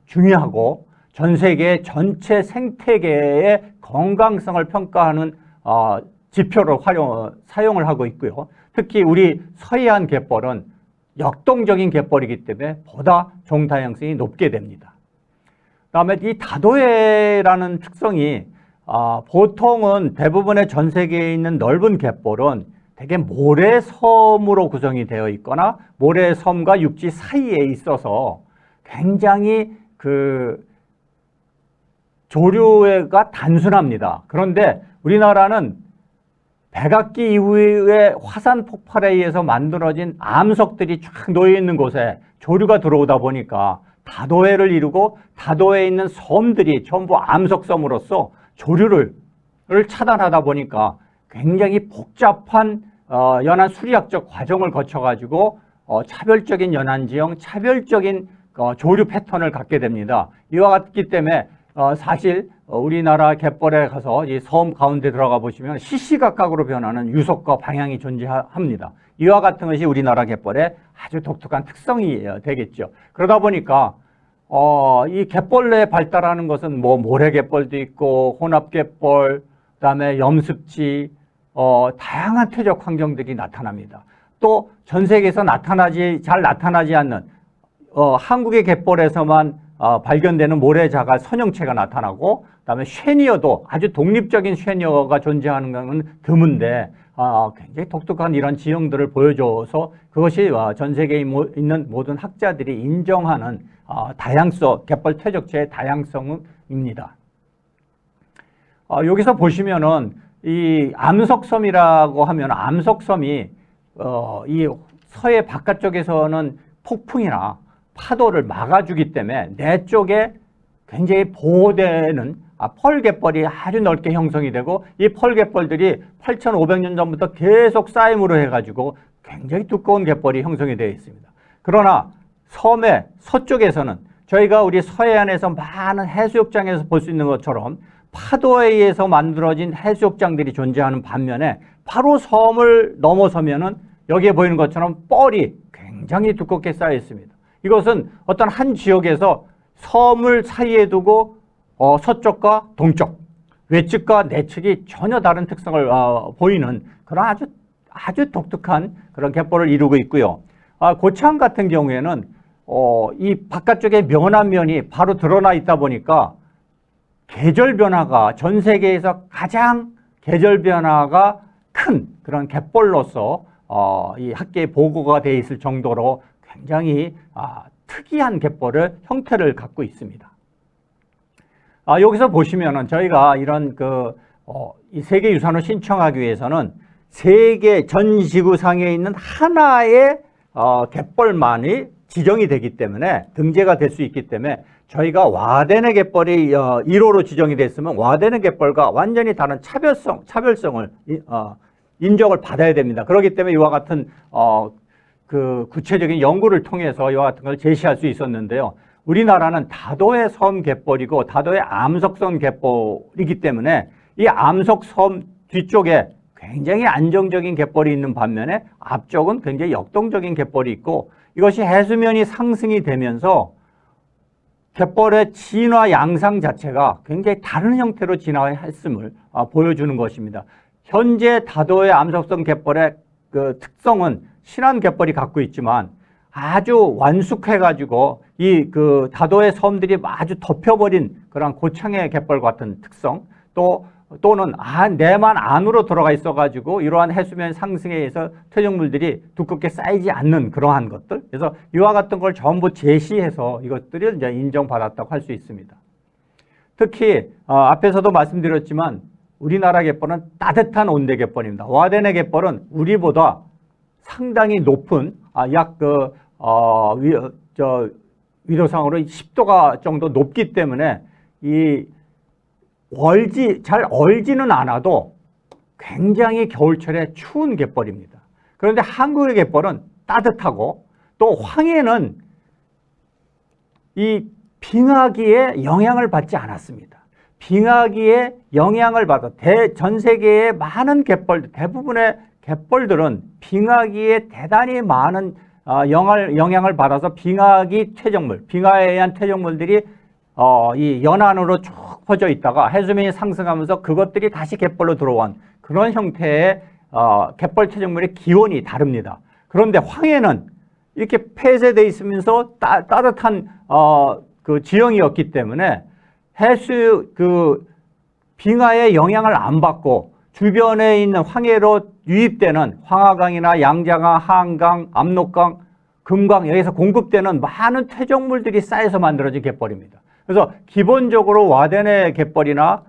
[SPEAKER 2] 중요하고 전 세계 전체 생태계의 건강성을 평가하는 지표로 사용을 하고 있고요. 특히 우리 서해안 갯벌은 역동적인 갯벌이기 때문에 보다 종 다양성이 높게 됩니다. 그다음에 이 다도해라는 특성이 보통은 대부분의 전 세계에 있는 넓은 갯벌은 대개 모래섬으로 구성이 되어 있거나 모래섬과 육지 사이에 있어서 굉장히 조류가 단순합니다. 그런데 우리나라는 백악기 이후에 화산 폭발에 의해서 만들어진 암석들이 쫙 놓여 있는 곳에 조류가 들어오다 보니까 다도해를 이루고 다도해에 있는 섬들이 전부 암석섬으로서 조류를 차단하다 보니까 굉장히 복잡한 연안 수리학적 과정을 거쳐가지고 차별적인 연안지형, 차별적인 조류 패턴을 갖게 됩니다. 이와 같기 때문에 사실 우리나라 갯벌에 가서 이 섬 가운데 들어가 보시면 시시각각으로 변하는 유속과 방향이 존재합니다. 이와 같은 것이 우리나라 갯벌의 아주 독특한 특성이 되겠죠. 그러다 보니까 이 갯벌 내 발달하는 것은 뭐 모래갯벌도 있고 혼합갯벌, 그다음에 염습지, 다양한 퇴적 환경들이 나타납니다. 또 전 세계에서 잘 나타나지 않는 한국의 갯벌에서만 발견되는 모래자갈 선형체가 나타나고 그다음에 쉐니어도 아주 독립적인 쉐니어가 존재하는 것은 드문데 굉장히 독특한 이런 지형들을 보여줘서 그것이 전 세계에 있는 모든 학자들이 인정하는 다양성, 갯벌 퇴적체의 다양성입니다. 여기서 보시면은 이 암석섬이라고 하면 암석섬이 이 서해 바깥쪽에서는 폭풍이나 파도를 막아주기 때문에 내 쪽에 굉장히 보호되는 펄갯벌이 아주 넓게 형성이 되고 이 펄갯벌들이 8,500년 전부터 계속 쌓임으로 해가지고 굉장히 두꺼운 갯벌이 형성이 되어 있습니다. 그러나 섬의 서쪽에서는 저희가 우리 서해안에서 많은 해수욕장에서 볼 수 있는 것처럼 파도에 의해서 만들어진 해수욕장들이 존재하는 반면에 바로 섬을 넘어서면은 여기에 보이는 것처럼 뻘이 굉장히 두껍게 쌓여 있습니다. 이것은 어떤 한 지역에서 섬을 사이에 두고 서쪽과 동쪽, 외측과 내측이 전혀 다른 특성을 보이는 그런 아주 독특한 그런 갯벌을 이루고 있고요. 고창 같은 경우에는 이 바깥쪽에 면한면이 바로 드러나 있다 보니까 계절 변화가 전 세계에서 가장 계절 변화가 큰 그런 갯벌로서 이 학계에 보고가 되어 있을 정도로 굉장히 특이한 갯벌의 형태를 갖고 있습니다. 여기서 보시면은 저희가 이런 이 세계유산을 신청하기 위해서는 세계 전 지구상에 있는 하나의 갯벌만이 지정이 되기 때문에 등재가 될 수 있기 때문에 저희가 와데네 갯벌이 1호로 지정이 됐으면 와데네 갯벌과 완전히 다른 차별성을 인정을 받아야 됩니다. 그렇기 때문에 이와 같은 구체적인 연구를 통해서 이와 같은 걸 제시할 수 있었는데요. 우리나라는 다도해 섬 갯벌이고 다도해 암석섬 갯벌이기 때문에 이 암석섬 뒤쪽에 굉장히 안정적인 갯벌이 있는 반면에 앞쪽은 굉장히 역동적인 갯벌이 있고 이것이 해수면이 상승이 되면서 갯벌의 진화 양상 자체가 굉장히 다른 형태로 진화했음을 보여주는 것입니다. 현재 다도해 암석성 갯벌의 그 특성은 신안 갯벌이 갖고 있지만 아주 완숙해가지고 이 그 다도해 섬들이 아주 덮여버린 그런 고창의 갯벌 같은 특성, 또는 내만 안으로 들어가 있어가지고 이러한 해수면 상승에 의해서 퇴적물들이 두껍게 쌓이지 않는 그러한 것들. 그래서 이와 같은 걸 전부 제시해서 이것들을 이제 인정받았다고 할 수 있습니다. 특히 앞에서도 말씀드렸지만 우리나라 갯벌은 따뜻한 온대 갯벌입니다. 와데네 갯벌은 우리보다 상당히 높은 위도상으로 10도가 정도 높기 때문에 잘 얼지는 않아도 굉장히 겨울철에 추운 갯벌입니다. 그런데 한국의 갯벌은 따뜻하고 또 황해는 이 빙하기에 영향을 받지 않았습니다. 빙하기에 영향을 받아 전 세계의 많은 갯벌, 대부분의 갯벌들은 빙하기에 대단히 많은 영향을 받아서 빙하기 퇴적물, 빙하에 의한 퇴적물들이 이 연안으로 쭉 퍼져 있다가 해수면이 상승하면서 그것들이 다시 갯벌로 들어온 그런 형태의 갯벌 퇴적물의 기온이 다릅니다. 그런데 황해는 이렇게 폐쇄되어 있으면서 따뜻한 그 지형이었기 때문에 빙하의 영향을 안 받고 주변에 있는 황해로 유입되는 황하강이나 양자강, 하안강, 압록강, 금강 여기서 공급되는 많은 퇴적물들이 쌓여서 만들어진 갯벌입니다. 그래서 기본적으로 와데네 갯벌이나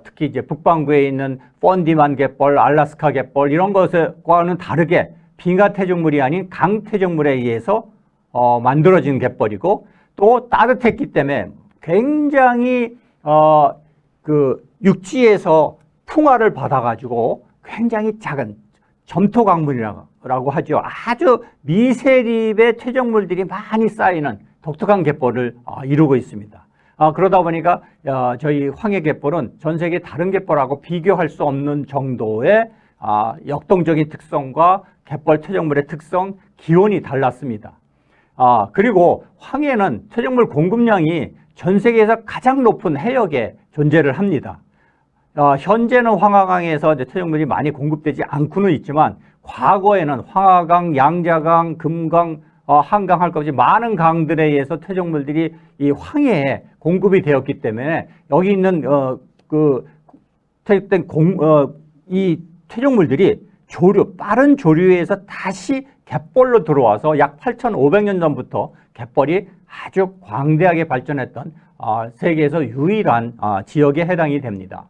[SPEAKER 2] 특히 이제 북반구에 있는 펀디만 갯벌, 알라스카 갯벌 이런 것과는 다르게 빙하 퇴적물이 아닌 강 퇴적물에 의해서 만들어진 갯벌이고 또 따뜻했기 때문에 굉장히 그 육지에서 풍화를 받아가지고 굉장히 작은 점토강물이라고 하죠. 아주 미세립의 퇴적물들이 많이 쌓이는 독특한 갯벌을 이루고 있습니다. 그러다 보니까 저희 황해 갯벌은 전 세계 다른 갯벌하고 비교할 수 없는 정도의 역동적인 특성과 갯벌 퇴적물의 특성, 기온이 달랐습니다. 그리고 황해는 퇴적물 공급량이 전 세계에서 가장 높은 해역에 존재를 합니다. 현재는 황하강에서 퇴적물이 많이 공급되지 않고는 있지만 과거에는 황하강, 양자강, 금강, 한강 할 것 없이 많은 강들에 의해서 퇴적물들이 이 황해에 공급이 되었기 때문에 여기 있는 이 퇴적물들이 빠른 조류에서 다시 갯벌로 들어와서 약 8,500년 전부터 갯벌이 아주 광대하게 발전했던 세계에서 유일한 지역에 해당이 됩니다.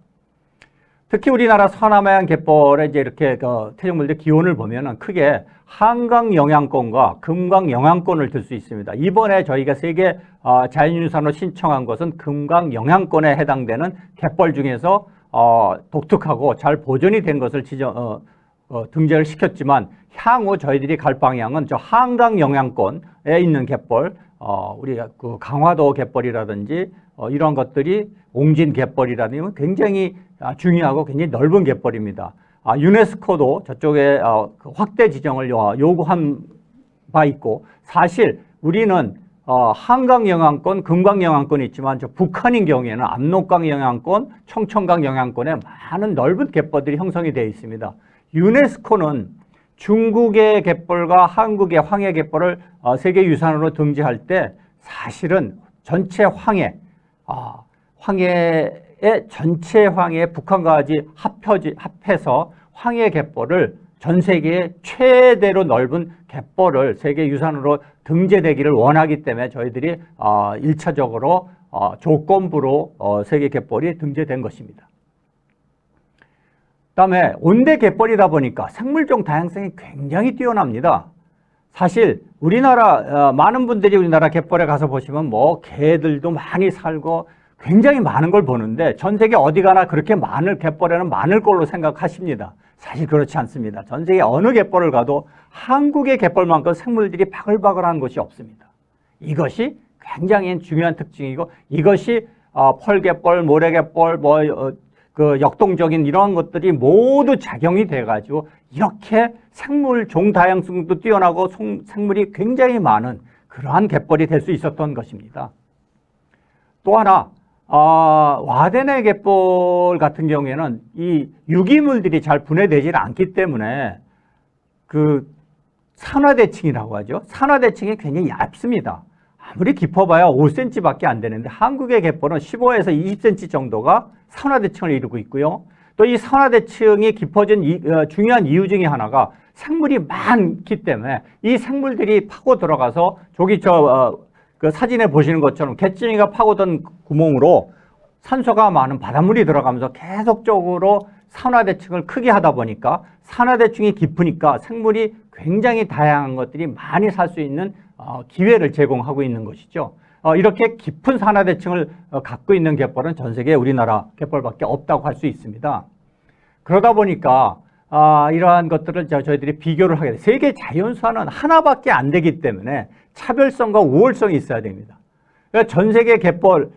[SPEAKER 2] 특히 우리나라 서남해안 갯벌의 이제 이렇게 퇴적물들 기온을 보면은 크게 한강 영향권과 금강 영향권을 들 수 있습니다. 이번에 저희가 세계 자연유산으로 신청한 것은 금강 영향권에 해당되는 갯벌 중에서 독특하고 잘 보존이 된 것을 등재를 시켰지만 향후 저희들이 갈 방향은 저 한강 영향권에 있는 갯벌, 우리가 그 강화도 갯벌이라든지 이런 것들이 옹진 갯벌이라든지 굉장히 중요하고 굉장히 넓은 갯벌입니다. 유네스코도 저쪽에 확대 지정을 요구한 바 있고 사실 우리는 한강 영향권, 금강 영향권이 있지만 저 북한인 경우에는 압록강 영향권, 청천강 영향권에 많은 넓은 갯벌들이 형성이 되어 있습니다. 유네스코는 중국의 갯벌과 한국의 황해 갯벌을 세계유산으로 등재할 때 사실은 전체 황해의 전체 황해 북한까지 합해서 황해 갯벌을 전 세계의 최대로 넓은 갯벌을 세계유산으로 등재되기를 원하기 때문에 저희들이 1차적으로 조건부로 세계 갯벌이 등재된 것입니다. 그다음에 온대 갯벌이다 보니까 생물종 다양성이 굉장히 뛰어납니다. 사실 우리나라 많은 분들이 우리나라 갯벌에 가서 보시면 뭐 개들도 많이 살고 굉장히 많은 걸 보는데 전 세계 어디 가나 그렇게 갯벌에는 많을 걸로 생각하십니다. 사실 그렇지 않습니다. 전 세계 어느 갯벌을 가도 한국의 갯벌만큼 생물들이 바글바글한 곳이 없습니다. 이것이 굉장히 중요한 특징이고 이것이 펄갯벌, 모래갯벌, 그 역동적인 이런 것들이 모두 작용이 돼가지고 이렇게 생물종 다양성도 뛰어나고 생물이 굉장히 많은 그러한 갯벌이 될 수 있었던 것입니다. 또 하나 와데네 갯벌 같은 경우에는 이 유기물들이 잘 분해되질 않기 때문에 그 산화대층이라고 하죠. 산화대층이 굉장히 얇습니다. 아무리 깊어봐야 5cm밖에 안 되는데 한국의 갯벌은 15에서 20cm 정도가 산화대층을 이루고 있고요. 또 이 산화대층이 깊어진 중요한 이유 중에 하나가 생물이 많기 때문에 이 생물들이 파고 들어가서 저기 그 사진에 보시는 것처럼 갯짐이가 파고든 구멍으로 산소가 많은 바닷물이 들어가면서 계속적으로 산화대층을 크게 하다 보니까 산화대층이 깊으니까 생물이 굉장히 다양한 것들이 많이 살 수 있는 기회를 제공하고 있는 것이죠. 이렇게 깊은 산화대층을 갖고 있는 갯벌은 전 세계 우리나라 갯벌밖에 없다고 할 수 있습니다. 그러다 보니까 이러한 것들을 저희들이 비교를 하게 돼요. 세계 자연수화는 하나밖에 안 되기 때문에 차별성과 우월성이 있어야 됩니다. 그러니까 전 세계 갯벌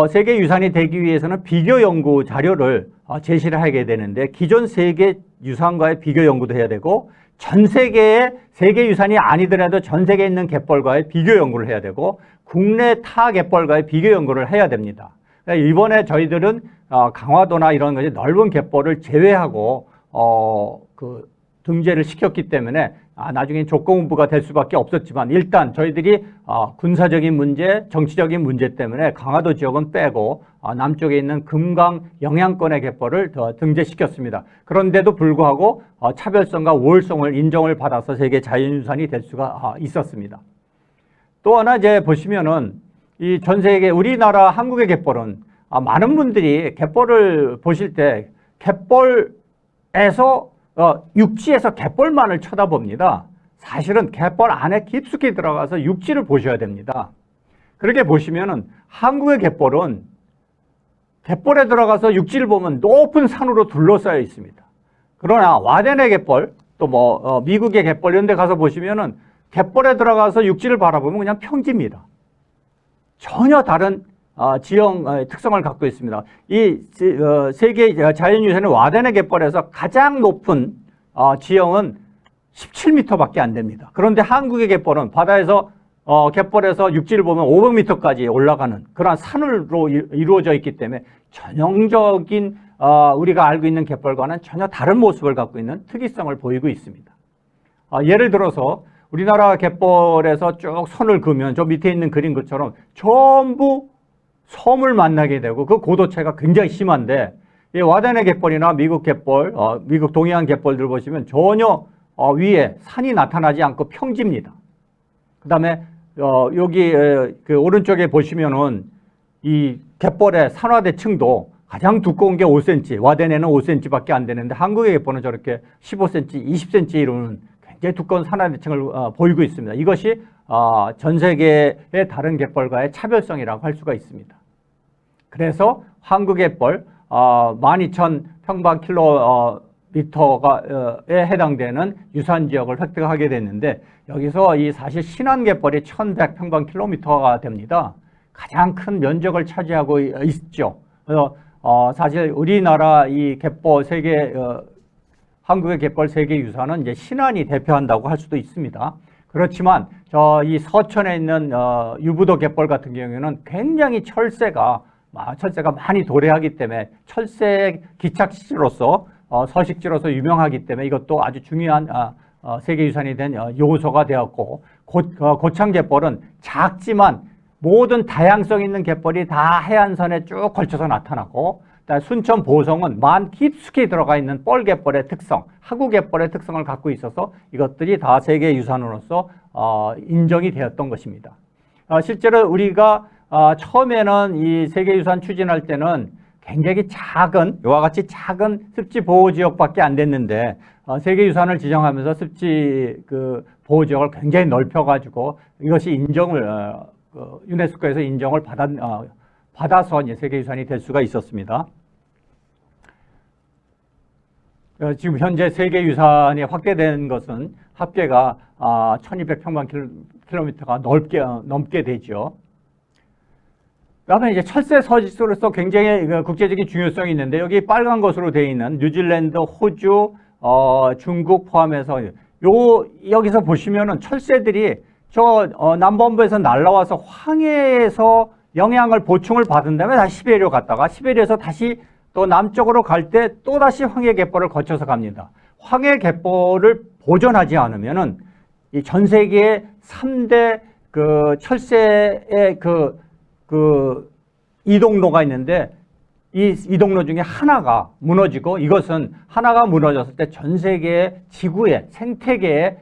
[SPEAKER 2] 세계 유산이 되기 위해서는 비교 연구 자료를 제시를 하게 되는데 기존 세계 유산과의 비교 연구도 해야 되고 전 세계의 세계 유산이 아니더라도 전 세계에 있는 갯벌과의 비교 연구를 해야 되고 국내 타 갯벌과의 비교 연구를 해야 됩니다. 그러니까 이번에 저희들은 강화도나 이런 것이 넓은 갯벌을 제외하고 그 등재를 시켰기 때문에 나중에 조건부가 될 수밖에 없었지만 일단 저희들이 군사적인 문제, 정치적인 문제 때문에 강화도 지역은 빼고 남쪽에 있는 금강 영향권의 갯벌을 더 등재시켰습니다. 그런데도 불구하고 차별성과 우월성을 인정을 받아서 세계 자연유산이 될 수가 있었습니다. 또 하나 이제 보시면은 이 전 세계 우리나라 한국의 갯벌은 많은 분들이 갯벌을 보실 때 갯벌에서 육지에서 갯벌만을 쳐다봅니다. 사실은 갯벌 안에 깊숙이 들어가서 육지를 보셔야 됩니다. 그렇게 보시면은 한국의 갯벌은 갯벌에 들어가서 육지를 보면 높은 산으로 둘러싸여 있습니다. 그러나 와데네 갯벌 또 미국의 갯벌 이런 데 가서 보시면은 갯벌에 들어가서 육지를 바라보면 그냥 평지입니다. 전혀 다른 지형 특성을 갖고 있습니다. 이 세계 자연유산의 와데네 갯벌에서 가장 높은 지형은 17m밖에 안 됩니다. 그런데 한국의 갯벌은 바다에서 갯벌에서 육지를 보면 500m까지 올라가는 그런 산으로 이루어져 있기 때문에 전형적인 우리가 알고 있는 갯벌과는 전혀 다른 모습을 갖고 있는 특이성을 보이고 있습니다. 예를 들어서 우리나라 갯벌에서 쭉 선을 그으면 저 밑에 있는 그림 것처럼 전부 섬을 만나게 되고 그 고도차가 굉장히 심한데 이 와데네 갯벌이나 미국 갯벌, 미국 동해안 갯벌들 보시면 전혀 위에 산이 나타나지 않고 평지입니다. 그 다음에 여기 그 오른쪽에 보시면은 이 갯벌의 산화대층도 가장 두꺼운 게 5cm, 와데네는 5cm밖에 안 되는데 한국의 갯벌은 저렇게 15cm, 20cm 이루는 굉장히 두꺼운 산화대층을 보이고 있습니다. 이것이 전 세계의 다른 갯벌과의 차별성이라고 할 수가 있습니다. 그래서 한국 갯벌 12,000평방킬로미터에 해당되는 유산지역을 획득하게 됐는데 여기서 이 사실 신안 갯벌이 1,100평방킬로미터가 됩니다. 가장 큰 면적을 차지하고 있죠. 그래서 사실 우리나라 이 갯벌 세계 한국의 갯벌 세계 유산은 이제 신안이 대표한다고 할 수도 있습니다. 그렇지만 이 서천에 있는 유부도 갯벌 같은 경우에는 굉장히 철새가 많이 도래하기 때문에 철새 기착지로서 서식지로서 유명하기 때문에 이것도 아주 중요한 세계유산이 된 요소가 되었고 고창 갯벌은 작지만 모든 다양성 있는 갯벌이 다 해안선에 쭉 걸쳐서 나타나고 순천 보성은 깊숙이 들어가 있는 뻘갯벌의 특성, 하구갯벌의 특성을 갖고 있어서 이것들이 다 세계유산으로서 인정이 되었던 것입니다. 실제로 우리가 처음에는 이 세계유산 추진할 때는 굉장히 작은 이와 같이 작은 습지 보호지역밖에 안 됐는데 세계유산을 지정하면서 습지 보호지역을 굉장히 넓혀가지고 이것이 인정을 유네스코에서 인정을 받아서 이제 세계유산이 될 수가 있었습니다. 지금 현재 세계유산이 확대된 것은 합계가 1200평방킬로미터가 넘게 되죠. 그다음에 이제 철새 서식지로서 굉장히 국제적인 중요성이 있는데 여기 빨간 것으로 되어 있는 뉴질랜드, 호주, 중국 포함해서 여기서 보시면은 철새들이 남반부에서 날라와서 황해에서 영양을 보충을 받은 다음에 다시 시베리아로 갔다가 시베리아에서 다시 또 남쪽으로 갈 때 또 다시 황해갯벌을 거쳐서 갑니다. 황해갯벌을 보존하지 않으면은 이 전 세계의 3대 그 철새의 그 이동로가 있는데 이 이동로 중에 하나가 무너지고 이것은 하나가 무너졌을 때 전 세계의 지구의 생태계를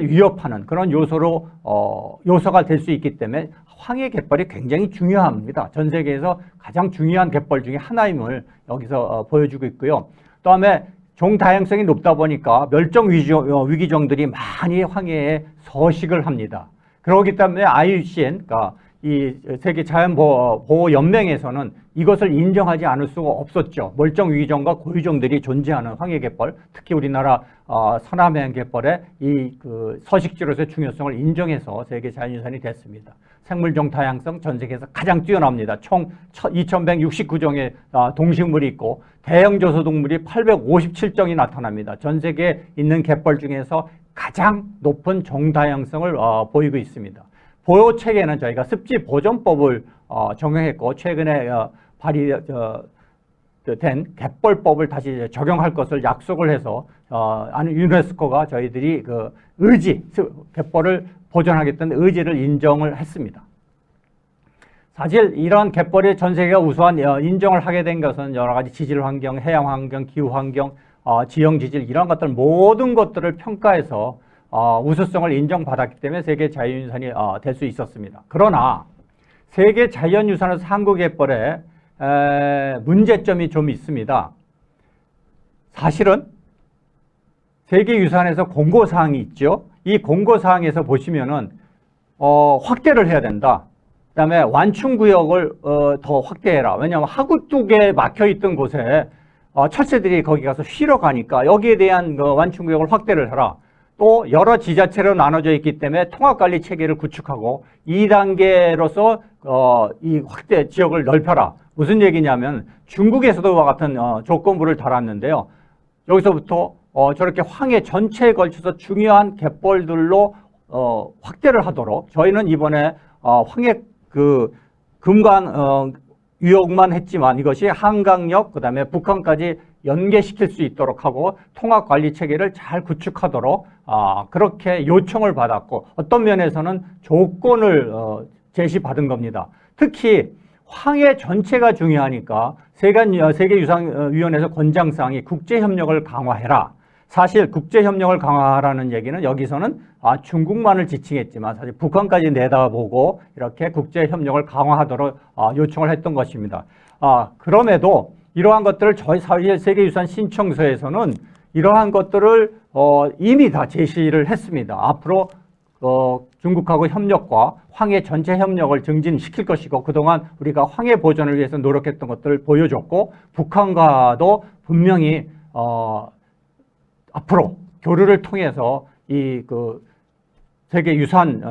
[SPEAKER 2] 위협하는 그런 요소가 될 수 있기 때문에 황해갯벌이 굉장히 중요합니다. 전 세계에서 가장 중요한 갯벌 중에 하나임을 여기서 보여주고 있고요. 그다음에 종다양성이 높다 보니까 멸종 위기종들이 많이 황해에 서식을 합니다. 그렇기 때문에 IUCN, 그러니까 이 세계 자연보호 연맹에서는 이것을 인정하지 않을 수가 없었죠. 멸종 위기종과 고유종들이 존재하는 황해갯벌, 특히 우리나라 서남해안 갯벌의 이 그 서식지로서의 중요성을 인정해서 세계 자연유산이 됐습니다. 생물종 다양성 전 세계에서 가장 뛰어납니다. 총 2,169종의 동식물이 있고 대형 저소동물이 857종이 나타납니다. 전 세계에 있는 갯벌 중에서 가장 높은 종다양성을 보이고 있습니다. 보호체계는 저희가 습지보존법을 적용했고 최근에 발의된 갯벌법을 다시 적용할 것을 약속을 해서 유네스코가 저희들이 그 갯벌을 보존하겠다는 의지를 인정을 했습니다. 사실 이러한 갯벌이 전 세계가 우수한 인정을 하게 된 것은 여러 가지 지질 환경, 해양 환경, 기후 환경, 지형 지질 이런 것들 모든 것들을 평가해서 우수성을 인정받았기 때문에 세계 자연유산이 될 수 있었습니다. 그러나 세계 자연유산에서 한국 갯벌에 문제점이 좀 있습니다. 사실은 세계유산에서 공고사항이 있죠. 이 공고사항에서 보시면은 확대를 해야 된다. 그다음에 완충구역을 더 확대해라. 왜냐하면 하구뚝에 막혀있던 곳에 철새들이 거기 가서 쉬러 가니까 여기에 대한 완충구역을 확대를 해라. 또 여러 지자체로 나눠져 있기 때문에 통합관리 체계를 구축하고 2단계로서 이 확대 지역을 넓혀라. 무슨 얘기냐면 중국에서도 와 같은 조건부를 달았는데요. 여기서부터 저렇게 황해 전체에 걸쳐서 중요한 갯벌들로 확대를 하도록 저희는 이번에 황해 금강 유역만 했지만 이것이 한강역 그다음에 북한까지 연계시킬 수 있도록 하고 통합관리 체계를 잘 구축하도록 그렇게 요청을 받았고 어떤 면에서는 조건을 제시받은 겁니다. 특히 황해 전체가 중요하니까 세계유산위원회에서 권장사항이 국제협력을 강화해라. 사실 국제협력을 강화하라는 얘기는 여기서는 중국만을 지칭했지만 사실 북한까지 내다보고 이렇게 국제협력을 강화하도록 요청을 했던 것입니다. 그럼에도 이러한 것들을 저희 세계유산 신청서에서는 이러한 것들을 이미 다 제시를 했습니다. 앞으로 중국하고 협력과 황해 전체 협력을 증진시킬 것이고 그동안 우리가 황해 보존을 위해서 노력했던 것들을 보여줬고 북한과도 분명히 앞으로 교류를 통해서 이 세계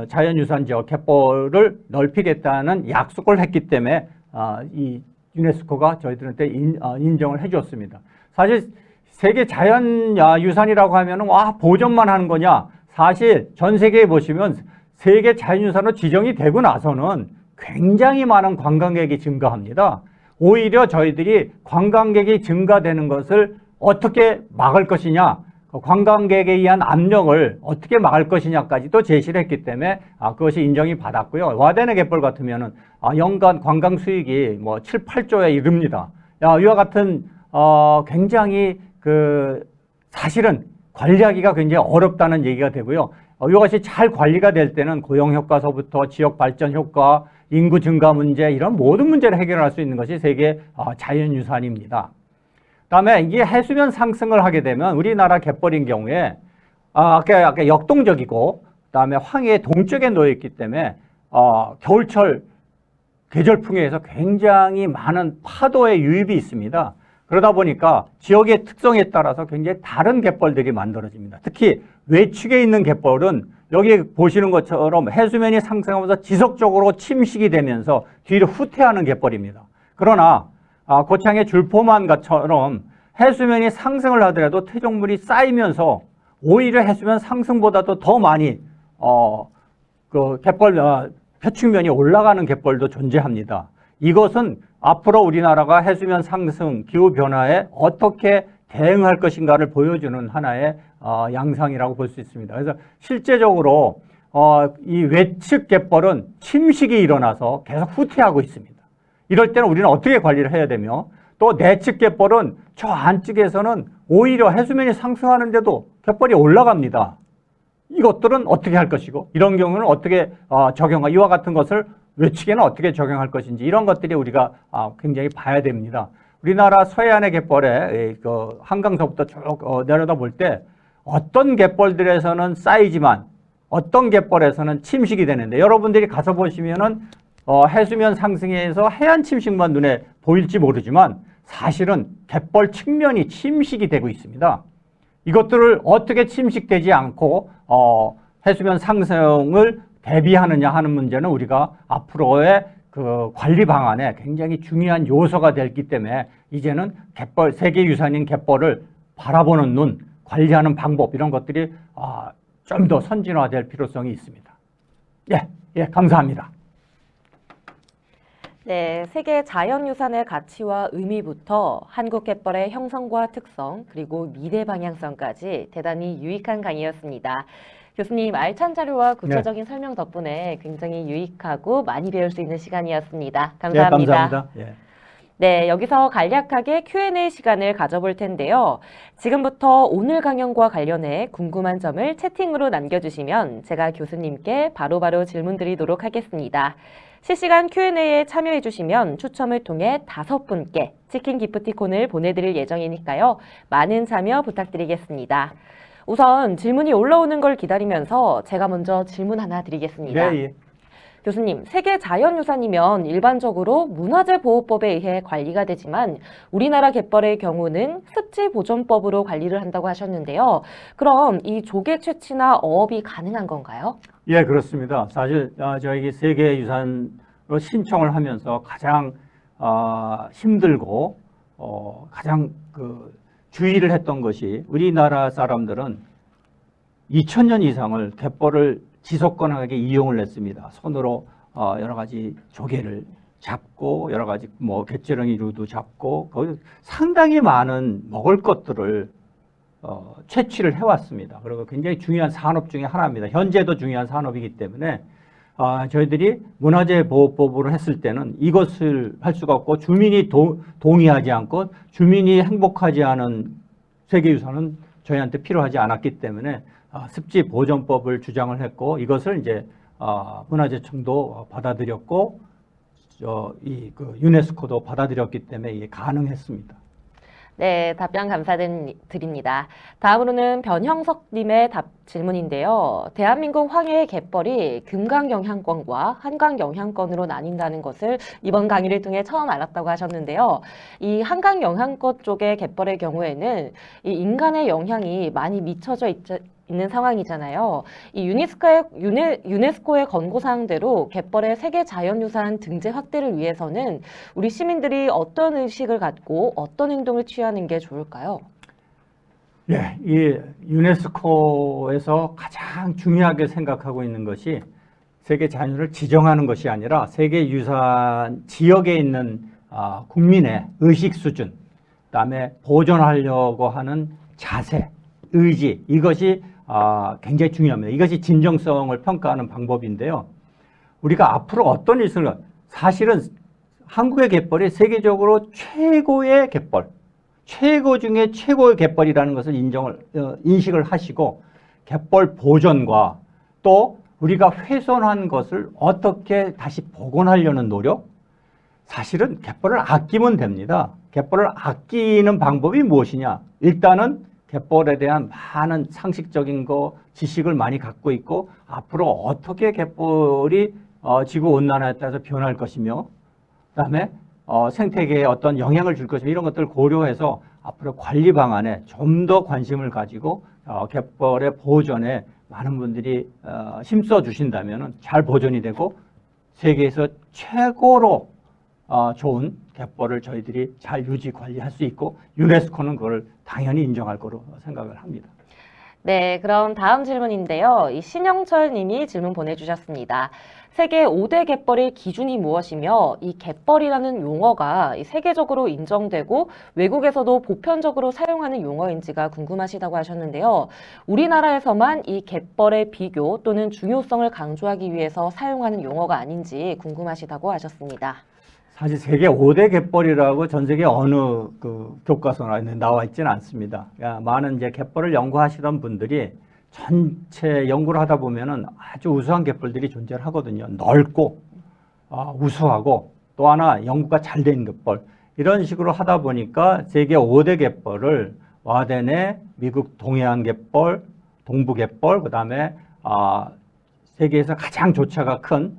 [SPEAKER 2] 자연유산 지역 갯벌을 넓히겠다는 약속을 했기 때문에 이 유네스코가 저희들한테 인정을 해주었습니다. 사실 세계 자연유산이라고 하면은 보존만 하는 거냐? 사실 전 세계에 보시면 세계 자연유산으로 지정이 되고 나서는 굉장히 많은 관광객이 증가합니다. 오히려 저희들이 관광객이 증가되는 것을 어떻게 막을 것이냐, 관광객에 의한 압력을 어떻게 막을 것이냐까지도 제시를 했기 때문에 그것이 인정이 받았고요. 와데네 갯벌 같으면은 연간 관광 수익이 7, 8조에 이릅니다. 이와 같은 굉장히 사실은 관리하기가 굉장히 어렵다는 얘기가 되고요. 이것이 잘 관리가 될 때는 고용 효과서부터 지역 발전 효과, 인구 증가 문제 이런 모든 문제를 해결할 수 있는 것이 세계 자연유산입니다. 그다음에 이게 해수면 상승을 하게 되면 우리나라 갯벌인 경우에 아까 역동적이고 그다음에 황해 동쪽에 놓여 있기 때문에 겨울철 계절풍에 의해서 굉장히 많은 파도의 유입이 있습니다. 그러다 보니까 지역의 특성에 따라서 굉장히 다른 갯벌들이 만들어집니다. 특히 외측에 있는 갯벌은 여기 보시는 것처럼 해수면이 상승하면서 지속적으로 침식이 되면서 뒤로 후퇴하는 갯벌입니다. 그러나 고창의 줄포만가처럼 해수면이 상승을 하더라도 퇴적물이 쌓이면서 오히려 해수면 상승보다도 더 많이 갯벌 표층면이 올라가는 갯벌도 존재합니다. 이것은 앞으로 우리나라가 해수면 상승, 기후변화에 어떻게 대응할 것인가를 보여주는 하나의 양상이라고 볼 수 있습니다. 그래서 실제적으로 이 외측 갯벌은 침식이 일어나서 계속 후퇴하고 있습니다. 이럴 때는 우리는 어떻게 관리를 해야 되며, 또 내측 갯벌은 저 안쪽에서는 오히려 해수면이 상승하는데도 갯벌이 올라갑니다. 이것들은 어떻게 할 것이고, 이런 경우는 어떻게 적용할, 이와 같은 것을 외측에는 어떻게 적용할 것인지, 이런 것들이 우리가 굉장히 봐야 됩니다. 우리나라 서해안의 갯벌에 그 한강서부터 쭉 내려다 볼 때 어떤 갯벌들에서는 쌓이지만 어떤 갯벌에서는 침식이 되는데, 여러분들이 가서 보시면은 해수면 상승에서 해안 침식만 눈에 보일지 모르지만 사실은 갯벌 측면이 침식이 되고 있습니다. 이것들을 어떻게 침식되지 않고 해수면 상승을 대비하느냐 하는 문제는 우리가 앞으로의 그 관리 방안에 굉장히 중요한 요소가 되기 때문에 이제는 갯벌, 세계유산인 갯벌을 바라보는 눈, 관리하는 방법, 이런 것들이 좀 더 선진화될 필요성이 있습니다. 예, 감사합니다.
[SPEAKER 1] 네, 세계 자연유산의 가치와 의미부터 한국 갯벌의 형성과 특성, 그리고 미래 방향성까지 대단히 유익한 강의였습니다. 교수님, 알찬 자료와 구체적인 설명 덕분에 굉장히 유익하고 많이 배울 수 있는 시간이었습니다. 감사합니다.
[SPEAKER 2] 네, 감사합니다. 예.
[SPEAKER 1] 네, 여기서 간략하게 Q&A 시간을 가져볼 텐데요. 지금부터 오늘 강연과 관련해 궁금한 점을 채팅으로 남겨주시면 제가 교수님께 바로바로 질문 드리도록 하겠습니다. 실시간 Q&A에 참여해 주시면 추첨을 통해 5분께 치킨 기프티콘을 보내드릴 예정이니까요. 많은 참여 부탁드리겠습니다. 우선 질문이 올라오는 걸 기다리면서 제가 먼저 질문 하나 드리겠습니다.
[SPEAKER 2] 네, 예.
[SPEAKER 1] 교수님, 세계 자연유산이면 일반적으로 문화재보호법에 의해 관리가 되지만 우리나라 갯벌의 경우는 습지보존법으로 관리를 한다고 하셨는데요. 그럼 이 조개 채취나 어업이 가능한 건가요?
[SPEAKER 2] 예, 그렇습니다. 사실 저희 세계유산으로 신청을 하면서 가장 힘들고 가장 주의를 했던 것이, 우리나라 사람들은 2000년 이상을 갯벌을 지속가능하게 이용을 했습니다. 손으로 여러 가지 조개를 잡고 여러 가지 갯지렁이류도 잡고 거기 상당히 많은 먹을 것들을 채취를 해왔습니다. 그리고 굉장히 중요한 산업 중에 하나입니다. 현재도 중요한 산업이기 때문에 저희들이 문화재보호법으로 했을 때는 이것을 할 수가 없고, 주민이 동의하지 않고 주민이 행복하지 않은 세계유산은 저희한테 필요하지 않았기 때문에 습지보존법을 주장을 했고, 이것을 이제 문화재청도 받아들였고 유네스코도 받아들였기 때문에 이게 가능했습니다.
[SPEAKER 1] 네, 답변 감사드립니다. 다음으로는 변형석님의 질문인데요. 대한민국 황해의 갯벌이 금강 영향권과 한강 영향권으로 나뉜다는 것을 이번 강의를 통해 처음 알았다고 하셨는데요. 이 한강 영향권 쪽의 갯벌의 경우에는 이 인간의 영향이 많이 미쳐져 있는 상황이잖아요. 이 유네스코의 권고사항대로 갯벌의 세계 자연유산 등재 확대를 위해서는 우리 시민들이 어떤 의식을 갖고 어떤 행동을 취하는 게 좋을까요?
[SPEAKER 2] 예, 이 유네스코에서 가장 중요하게 생각하고 있는 것이 세계 자연을 지정하는 것이 아니라 세계유산 지역에 있는 국민의 의식 수준, 그다음에 보존하려고 하는 자세, 의지, 이것이 굉장히 중요합니다. 이것이 진정성을 평가하는 방법인데요. 우리가 앞으로 어떤 일을, 사실은 한국의 갯벌이 세계적으로 최고의 갯벌, 최고 중에 최고의 갯벌이라는 것을 인식을 하시고, 갯벌 보존과 또 우리가 훼손한 것을 어떻게 다시 복원하려는 노력, 사실은 갯벌을 아끼면 됩니다. 갯벌을 아끼는 방법이 무엇이냐? 일단은 갯벌에 대한 많은 상식적인 지식을 많이 갖고 있고, 앞으로 어떻게 갯벌이 지구온난화에 따라서 변할 것이며, 그다음에 생태계에 어떤 영향을 줄 것이며, 이런 것들을 고려해서 앞으로 관리 방안에 좀 더 관심을 가지고 갯벌의 보존에 많은 분들이 힘써 주신다면 잘 보존이 되고 세계에서 최고로 좋은 갯벌을 저희들이 잘 유지 관리할 수 있고, 유네스코는 그걸 당연히 인정할 거로 생각을 합니다.
[SPEAKER 1] 네, 그럼 다음 질문인데요. 이 신영철 님이 질문 보내주셨습니다. 세계 5대 갯벌의 기준이 무엇이며 이 갯벌이라는 용어가 이 세계적으로 인정되고 외국에서도 보편적으로 사용하는 용어인지가 궁금하시다고 하셨는데요. 우리나라에서만 이 갯벌의 비교 또는 중요성을 강조하기 위해서 사용하는 용어가 아닌지 궁금하시다고 하셨습니다.
[SPEAKER 2] 사실 세계 5대 갯벌이라고 전 세계 어느 교과서나 나와 있지는 않습니다. 그러니까 많은 이제 갯벌을 연구하시던 분들이 전체 연구를 하다 보면은 아주 우수한 갯벌들이 존재를 하거든요. 넓고 우수하고 또 하나 연구가 잘 된 갯벌 이런 식으로 하다 보니까 세계 5대 갯벌을 와덴해, 미국 동해안 갯벌, 동부 갯벌, 그다음에 세계에서 가장 조차가 큰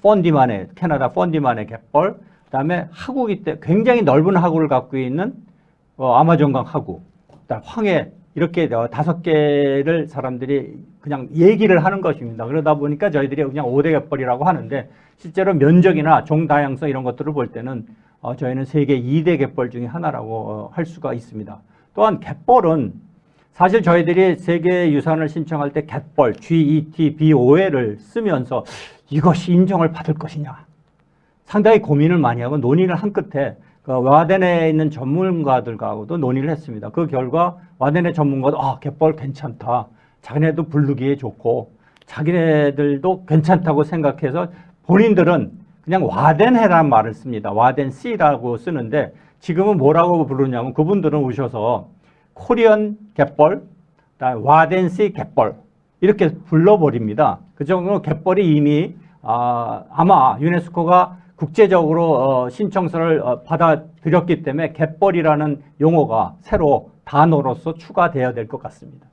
[SPEAKER 2] 펀디만의 캐나다 펀디만의 갯벌, 그다음에 하구기 때 굉장히 넓은 하구를 갖고 있는 아마존강 하구, 그다음 황해 이렇게 5개를 사람들이 그냥 얘기를 하는 것입니다. 그러다 보니까 저희들이 그냥 5대 갯벌이라고 하는데 실제로 면적이나 종 다양성 이런 것들을 볼 때는 저희는 세계 2대 갯벌 중에 하나라고 할 수가 있습니다. 또한 갯벌은 사실 저희들이 세계유산을 신청할 때 갯벌, GETBOL을 쓰면서 이것이 인정을 받을 것이냐 상당히 고민을 많이 하고 논의를 한 끝에 와덴에 있는 전문가들과도 논의를 했습니다. 그 결과 와덴의 전문가도 갯벌 괜찮다. 자기네도 부르기에 좋고 자기네들도 괜찮다고 생각해서 본인들은 그냥 와덴해라는 말을 씁니다. 와덴시라고 쓰는데 지금은 뭐라고 부르냐면 그분들은 오셔서 코리안 갯벌, 와덴시 갯벌 이렇게 불러버립니다. 그 정도로 갯벌이 이미 아마 유네스코가 국제적으로 신청서를 받아들였기 때문에 갯벌이라는 용어가 새로 단어로서 추가되어야 될 것 같습니다.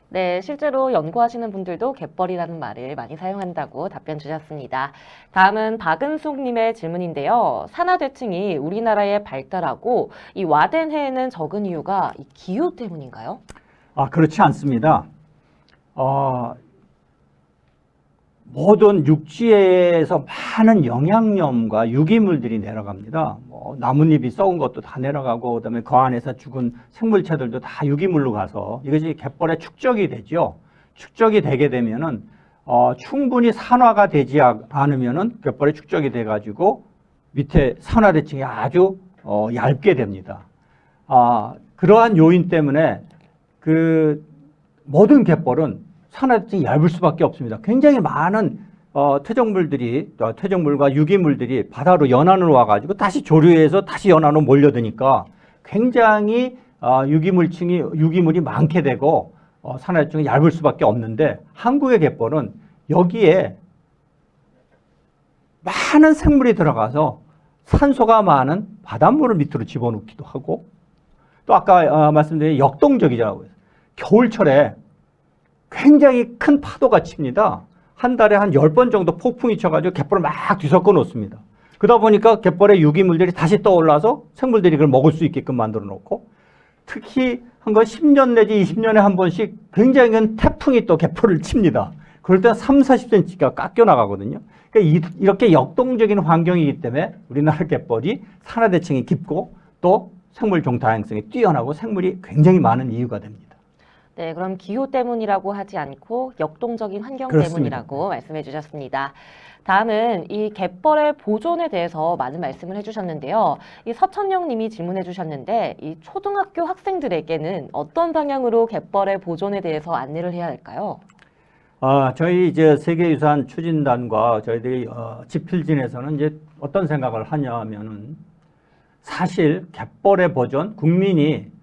[SPEAKER 1] 네, 실제로 연구하시는 분들도 갯벌이라는 말을 많이 사용한다고 답변 주셨습니다. 다음은 박은숙님의 질문인데요. 산하대층이 우리나라에 발달하고 이 와덴해에는 적은 이유가 이 기후 때문인가요?
[SPEAKER 2] 그렇지 않습니다. 모든 육지에서 많은 영양염과 유기물들이 내려갑니다. 나뭇잎이 썩은 것도 다 내려가고 그다음에 그 안에서 죽은 생물체들도 다 유기물로 가서 이것이 갯벌에 축적이 되죠. 축적이 되게 되면은 충분히 산화가 되지 않으면은 갯벌에 축적이 돼 가지고 밑에 산화대층이 아주 얇게 됩니다. 그러한 요인 때문에 그 모든 갯벌은 산화대층이 얇을 수밖에 없습니다. 굉장히 많은 퇴적물과 유기물들이 바다로 연안으로 와가지고 다시 조류해서 다시 연안으로 몰려드니까 굉장히 유기물이 많게 되고 산화대층이 얇을 수밖에 없는데 한국의 갯벌은 여기에 많은 생물이 들어가서 산소가 많은 바닷물을 밑으로 집어넣기도 하고 또 아까 말씀드린 역동적이라고 해요. 겨울철에 굉장히 큰 파도가 칩니다. 한 달에 한 10번 정도 폭풍이 쳐가지고 갯벌을 막 뒤섞어 놓습니다. 그러다 보니까 갯벌의 유기물들이 다시 떠올라서 생물들이 그걸 먹을 수 있게끔 만들어 놓고 특히 한 건 10년 내지 20년에 한 번씩 굉장히 큰 태풍이 또 갯벌을 칩니다. 그럴 때 3, 40cm가 깎여 나가거든요. 그러니까 이렇게 역동적인 환경이기 때문에 우리나라 갯벌이 산화대층이 깊고 또 생물종 다양성이 뛰어나고 생물이 굉장히 많은 이유가 됩니다.
[SPEAKER 1] 네, 그럼 기후 때문이라고 하지 않고 역동적인 환경
[SPEAKER 2] 그렇습니다.
[SPEAKER 1] 때문이라고 말씀해 주셨습니다. 다음은 이 갯벌의 보존에 대해서 많은 말씀을 해주셨는데요. 이 서천영 님이 질문해 주셨는데 이 초등학교 학생들에게는 어떤 방향으로 갯벌의 보존에 대해서 안내를 해야 할까요?
[SPEAKER 2] 저희 이제 세계유산 추진단과 저희들이 지필진에서는 이제 어떤 생각을 하냐면은 사실 갯벌의 보존, 국민이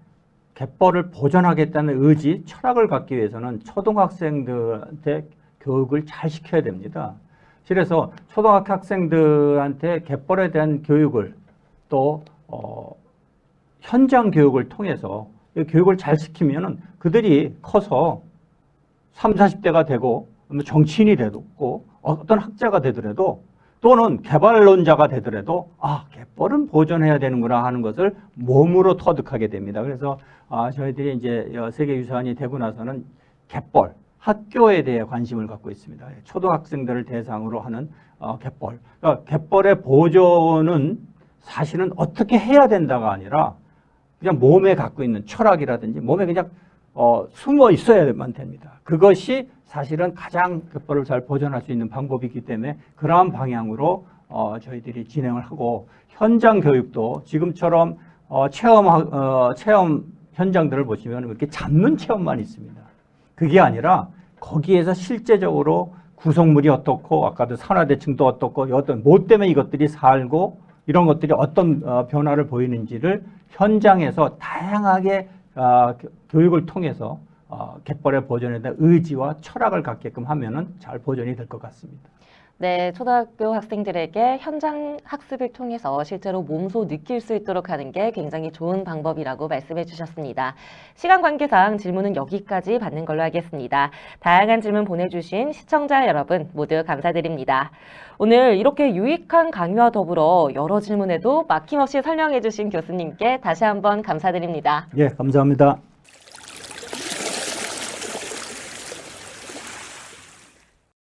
[SPEAKER 2] 갯벌을 보존하겠다는 의지, 철학을 갖기 위해서는 초등학생들한테 교육을 잘 시켜야 됩니다. 그래서 초등학생들한테 갯벌에 대한 교육을 또 현장 교육을 통해서 교육을 잘 시키면은 그들이 커서 30, 40대가 되고 정치인이 되고 어떤 학자가 되더라도 또는 개발론자가 되더라도 갯벌은 보존해야 되는구나 하는 것을 몸으로 터득하게 됩니다. 그래서 저희들이 이제 세계유산이 되고 나서는 갯벌, 학교에 대해 관심을 갖고 있습니다. 초등학생들을 대상으로 하는 갯벌. 그러니까 갯벌의 보존은 사실은 어떻게 해야 된다가 아니라 그냥 몸에 갖고 있는 철학이라든지 몸에 그냥 숨어 있어야만 됩니다. 그것이 사실은 가장 갯벌을 잘 보존할 수 있는 방법이기 때문에 그러한 방향으로 저희들이 진행을 하고 현장 교육도 지금처럼 체험 현장들을 보시면 이렇게 잡는 체험만 있습니다. 그게 아니라 거기에서 실제적으로 구성물이 어떻고 아까도 산화대칭도 어떻고 어떤 뭐 때문에 이것들이 살고 이런 것들이 어떤 변화를 보이는지를 현장에서 다양하게 교육을 통해서 갯벌의 보존에 대한 의지와 철학을 갖게끔 하면은 잘 보존이 될 것 같습니다.
[SPEAKER 1] 네, 초등학교 학생들에게 현장 학습을 통해서 실제로 몸소 느낄 수 있도록 하는 게 굉장히 좋은 방법이라고 말씀해 주셨습니다. 시간 관계상 질문은 여기까지 받는 걸로 하겠습니다. 다양한 질문 보내주신 시청자 여러분 모두 감사드립니다. 오늘 이렇게 유익한 강의와 더불어 여러 질문에도 막힘없이 설명해 주신 교수님께 다시 한번 감사드립니다.
[SPEAKER 2] 예, 감사합니다.